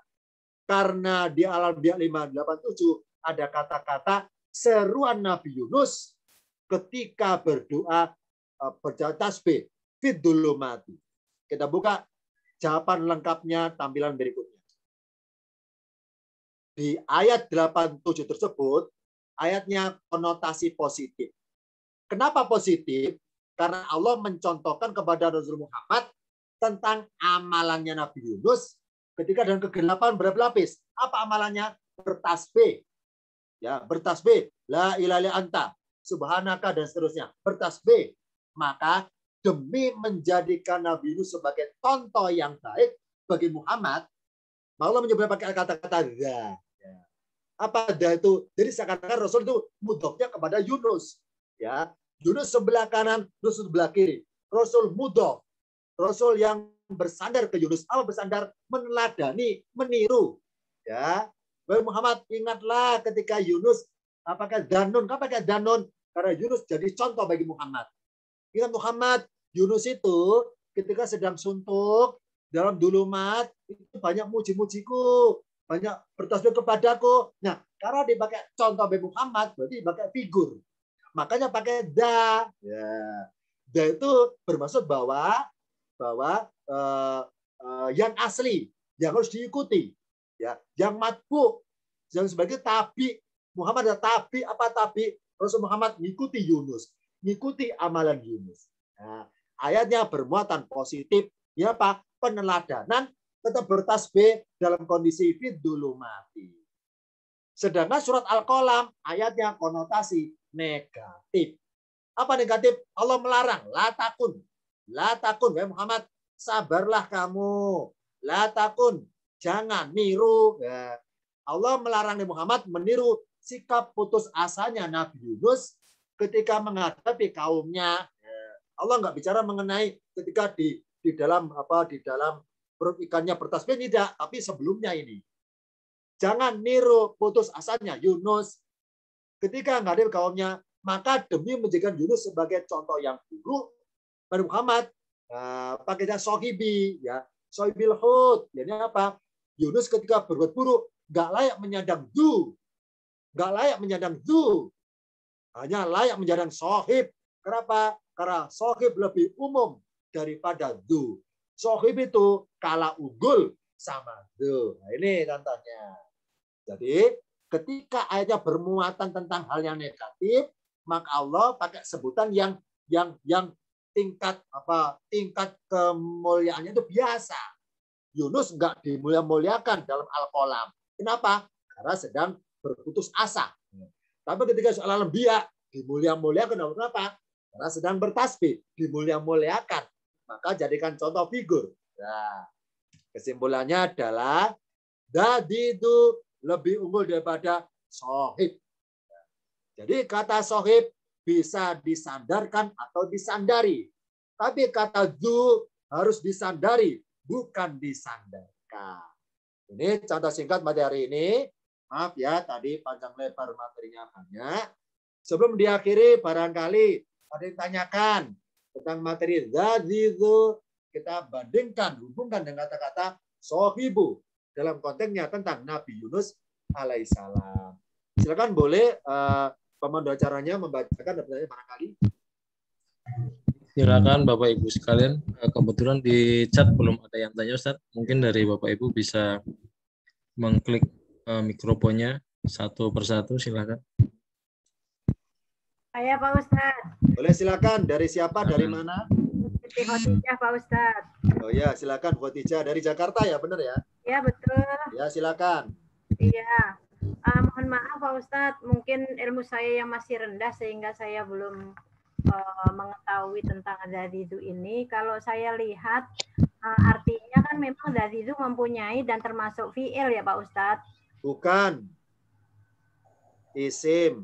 karena di Al-Anbiya 587 ada kata-kata seruan Nabi Yunus ketika berdoa berdoa tasbih fiddulumati. Kita buka jawaban lengkapnya tampilan berikutnya. Di ayat 87 tersebut, ayatnya konotasi positif. Kenapa positif? Karena Allah mencontohkan kepada Rasul Muhammad tentang amalannya Nabi Yunus ketika dalam kegelapan berapa lapis. Apa amalannya? Bertasbih. Ya, bertasbih. La ilaha illa anta. Subhanaka dan seterusnya. Bertasbih. Maka demi menjadikan Nabi Yunus sebagai contoh yang baik bagi Muhammad, Allah menyebut pakai kata-kata da. Apa da itu? Jadi seakan-akan Rasul itu mudhofnya kepada Yunus. Ya, Yunus sebelah kanan, Yunus sebelah kiri. Rasul mudhof. Rasul yang bersandar ke Yunus. Apa bersandar? Meneladani, meniru. Ya, Wahai Muhammad, ingatlah ketika Yunus apakah danun? Kenapa pakai danun? Karena Yunus jadi contoh bagi Muhammad. Ingat Muhammad, Yunus itu ketika sedang suntuk dalam dulumat itu banyak muji-mujiku, banyak bertasbih kepadaku. Nah, karena dipakai contoh bagi Muhammad, berarti pakai figur. Makanya pakai da. Ya. Da itu bermaksud bahwa yang asli, yang harus diikuti. Ya, yang matbu, yang sebagai tabi. Muhammad ada tabi, apa tabi? Rasul Muhammad mengikuti Yunus, mengikuti amalan Yunus. Nah, ayatnya bermuatan positif. Ya apa? Peneladanan, tetap bertasbih dalam kondisi fiddulumati. Sedangkan surat Al-Qalam ayatnya konotasi negatif. Apa negatif? Allah melarang. La takun. La takun. Wahai Muhammad, sabarlah kamu. La takun. Jangan niru. Ya. Allah melarang Muhammad meniru sikap putus asanya Nabi Yunus ketika menghadapi kaumnya. Ya. Allah nggak bicara mengenai ketika di dalam perut ikannya bertasbih, tidak. Tapi sebelumnya ini. Jangan niru putus asanya Yunus ketika menghadapi kaumnya. Maka demi menjadikan Yunus sebagai contoh yang buruk, Nabi Muhammad pakainya sohibi, ya, sohibil hud. Jadi apa? Yunus ketika berbuat buruk nggak layak menyandang du, nggak layak menyandang du, hanya layak menyandang sohib. Kenapa? Karena sohib lebih umum daripada du. Sohib itu kalah unggul sama. Tuh, nah ini contohnya. Jadi ketika ayatnya bermuatan tentang hal yang negatif, maka Allah pakai sebutan yang tingkat kemuliaannya itu biasa. Yunus enggak dimulia-muliakan dalam Al-Qalam. Kenapa? Karena sedang berputus asa. Tapi ketika soal Anbiya dimulia-muliakan, kenapa? Karena sedang bertasbih, dimulia-muliakan. Maka jadikan contoh figur. Nah, kesimpulannya adalah dadi itu lebih unggul daripada sohib. Jadi kata sohib bisa disandarkan atau disandari. Tapi kata zu harus disandari, bukan disandarkan. Ini contoh singkat materi ini. Maaf ya, tadi panjang lebar materinya banyak. Sebelum diakhiri, barangkali ada yang tanyakan tentang materi zazizu. Kita bandingkan, hubungkan dengan kata-kata sohibu dalam konteksnya tentang Nabi Yunus alaihissalam. Silakan boleh pemandu acaranya membacakan barangkali. Silakan Bapak Ibu sekalian. Kebetulan di chat belum ada yang tanya Ustaz. Mungkin dari Bapak Ibu bisa mengklik mikrofonnya satu persatu, silakan. Saya Pak Ustadz. Boleh silakan. Dari siapa? Dari mana? Siti Khotijah Pak Ustadz. Oh ya, silakan Khotijah dari Jakarta ya, benar ya? Ya betul. Ya silakan. Iya. Mohon maaf Pak Ustadz, mungkin ilmu saya yang masih rendah sehingga saya belum mengetahui tentang dadidu ini. Kalau saya lihat artinya kan memang dadidu mempunyai dan termasuk fiil ya Pak Ustadz. Bukan. Isim.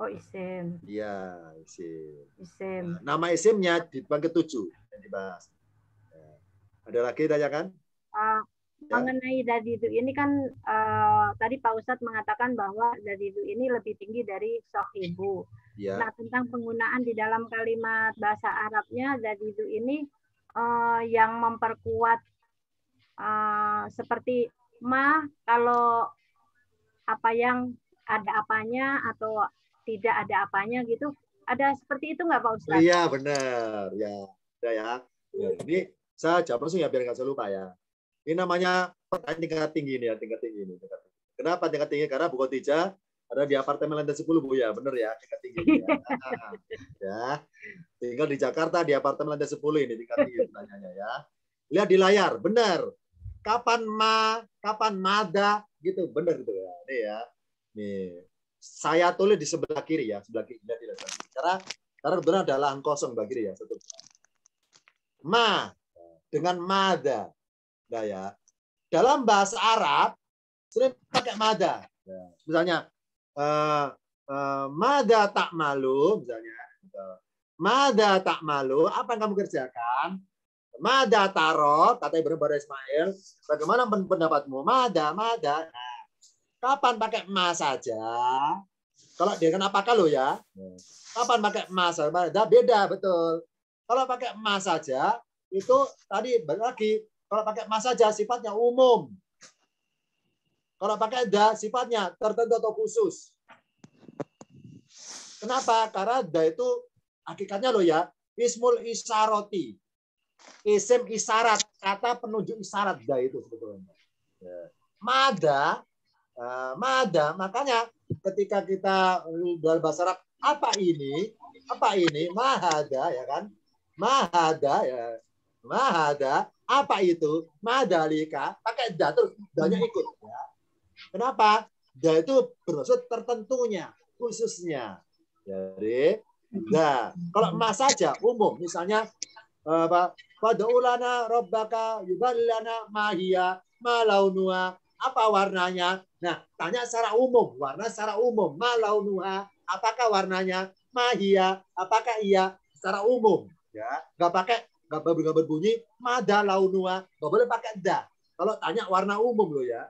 Oh isim. Iya, isim. Isim. Nama isimnya di bab ke-7 yang dibahas. Ada lagi tanyakan? Mengenai dadidu ini kan tadi Pak Ustadz mengatakan bahwa dadidu ini lebih tinggi dari sohibu. Ya. Nah tentang penggunaan di dalam kalimat bahasa Arabnya dadidu ini yang memperkuat seperti ma kalau apa yang ada apanya atau tidak ada apanya gitu, ada seperti itu nggak Pak Ustadz? Iya benar ya. Ya. Ini saya jawab langsung ya biar nggak lupa ya. Ini namanya pertanyaan tingkat tinggi ini ya, tingkat tinggi ini. Kenapa tingkat tinggi? Karena Bu Khotijah ada di apartemen lantai 10 Bu ya, benar ya, tingkat tinggi ya. Ya. Tinggal di Jakarta di apartemen lantai 10 ini tingkat tinggi pertanyaannya ya. Lihat di layar, benar. Kapan kapan mada gitu, benar gitu ya. Ini ya. Nih. Saya tulis di sebelah kiri ya, sebelah kiri. Karena benar ada lahan kosong sebelah kiri ya, satu. Ma dengan mada. Nah ya. Dalam bahasa Arab sering pakai mada. Ya. Misalnya mada tak malu misalnya. Mada tak malu, apa yang kamu kerjakan? Mada taro, kata Ibrahim Bara Ismail, bagaimana pendapatmu? Mada. Nah, kapan pakai ma saja? Kalau dia kan apakah lo ya? Kapan pakai ma saja? Beda betul. Kalau pakai ma saja itu tadi balik lagi. Kalau pakai ma saja sifatnya umum. Kalau pakai da sifatnya tertentu atau khusus. Kenapa? Karena da itu hakikatnya lo ya ismul isaroti. Isim isyarat, kata penunjuk isyarat da itu sebetulnya. Mada, makanya ketika kita dalam bahasa Arab apa ini mahada ya kan, mahada ya, mahada apa itu madalika, pakai da terus danya ikut ya. Kenapa? Da itu bermaksud tertentunya, khususnya. Jadi da kalau mas saja umum, misalnya Fad'ulana rabbaka yuballana mahiya malaunuha, apa warnanya? Nah, tanya secara umum, warna secara umum, malaunuha, apakah warnanya? Mahiya, apakah iya? Secara umum, ya. Enggak berbunyi mada launuha, enggak boleh pakai da. Kalau tanya warna umum loh ya.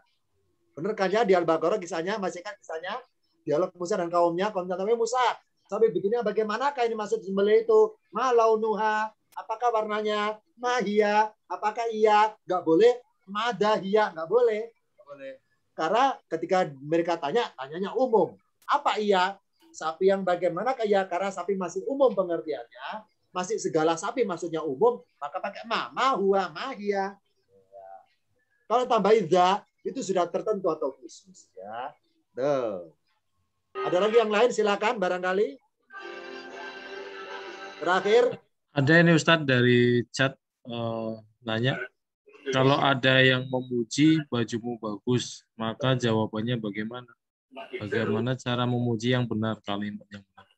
Benar kan ya di Al-Baqarah kisahnya, masih kan kisahnya dialog Musa dan kaumnya, Musa, sampai begini bagaimanakah ini maksud sembelih itu? Malaunuha, apakah warnanya? Mahia, apakah iya? Nggak boleh. Madahia, nggak boleh. Nggak boleh. Karena ketika mereka tanyanya umum. Apa iya? Sapi yang bagaimanakah iya? Karena sapi masih umum pengertiannya. Masih segala sapi maksudnya umum. Maka pakai ma, huwa, mahia. Kalau tambahin za itu sudah tertentu atau khusus ya. Tuh. Ada lagi yang lain silakan barangkali. Terakhir. Ada ini Ustadz dari chat nanya, kalau ada yang memuji bajumu bagus, maka jawabannya bagaimana? Bagaimana cara memuji yang benar, kalimat yang benar?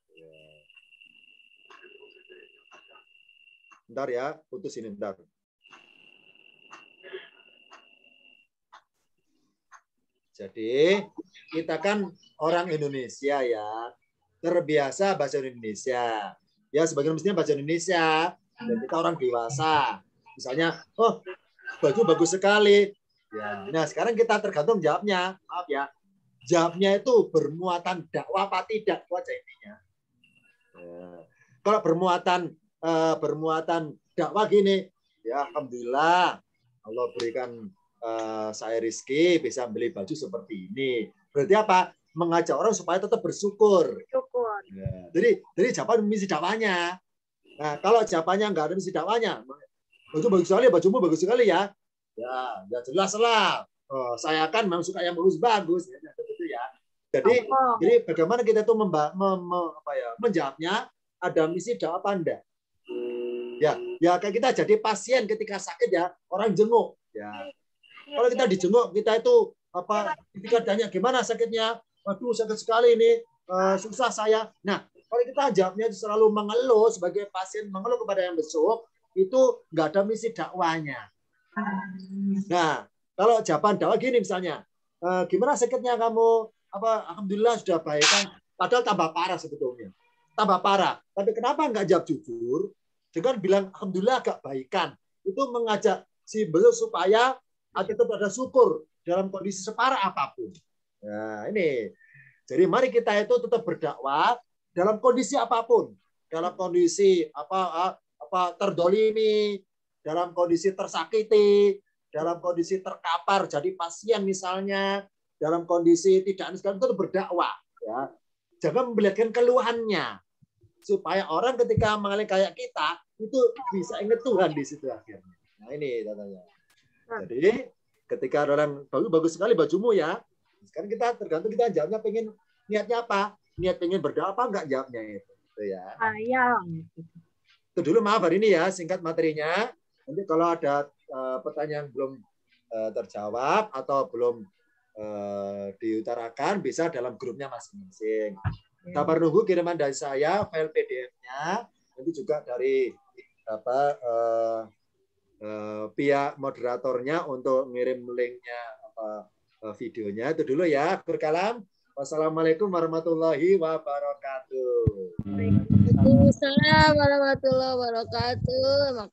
Bentar ya, putus ini bentar. Jadi kita kan orang Indonesia ya, terbiasa bahasa Indonesia. Ya sebagian mestinya bahasa Indonesia. Dan kita orang dewasa. Misalnya, oh baju bagus sekali. Ya, nah sekarang kita tergantung jawabnya. Maaf ya, jawabnya itu bermuatan dakwah apa tidak, itu aja intinya. Ya. Kalau bermuatan dakwah gini, ya alhamdulillah Allah berikan saya rezeki bisa beli baju seperti ini. Berarti apa? Mengajak orang supaya tetap bersyukur. Ya. Jadi jawaban misi dakwahnya. Nah, kalau jawabannya nggak ada misi dakwahnya, baju bagus sekali, bajumu bagus sekali ya. Ya jelas lah. Oh, saya kan memang suka yang bagus-bagus, ya, gitu ya. Jadi bagaimana kita tuh menjawabnya? Ada misi dakwah apa enggak? Ya kayak kita jadi pasien ketika sakit ya, orang jenguk. Ya. Kalau kita dijenguk, kita itu ketika tanya gimana sakitnya? Waduh sakit sekali ini, susah saya. Nah, kalau kita jawabnya selalu mengeluh sebagai pasien, mengeluh kepada yang besuk, itu nggak ada misi dakwahnya. Nah, kalau jawaban dakwah gini misalnya, gimana sakitnya kamu? Alhamdulillah sudah baik kan? Padahal tambah parah sebetulnya, tambah parah. Tapi kenapa nggak jawab jujur? Dengan bilang alhamdulillah agak baikan, itu mengajak si besuk supaya tetap ada syukur dalam kondisi separah apapun. Nah, ini. Jadi mari kita itu tetap berdakwah dalam kondisi apapun. Dalam kondisi terdolimi, dalam kondisi tersakiti, dalam kondisi terkapar jadi pasien misalnya, dalam kondisi tidak segala itu berdakwah. Ya. Jangan memperlihatkan keluhannya. Supaya orang ketika mengalami kayak kita, itu bisa ingat Tuhan di situ akhirnya. Nah ini katanya. Jadi ketika orang bagus sekali bajumu ya, sekarang kita tergantung kita jawabnya pengen niatnya apa, niat pengen berdoa apa enggak jawabnya itu ya. Itu dulu maaf hari ini ya singkat materinya. Nanti kalau ada pertanyaan belum terjawab atau belum diutarakan bisa dalam grupnya masing-masing. Sabar nunggu kiriman dari saya file PDF-nya, nanti juga dari pihak moderatornya untuk ngirim linknya videonya. Itu dulu ya. Berkalam. Wassalamualaikum warahmatullahi wabarakatuh. Waalaikumsalam warahmatullahi wabarakatuh.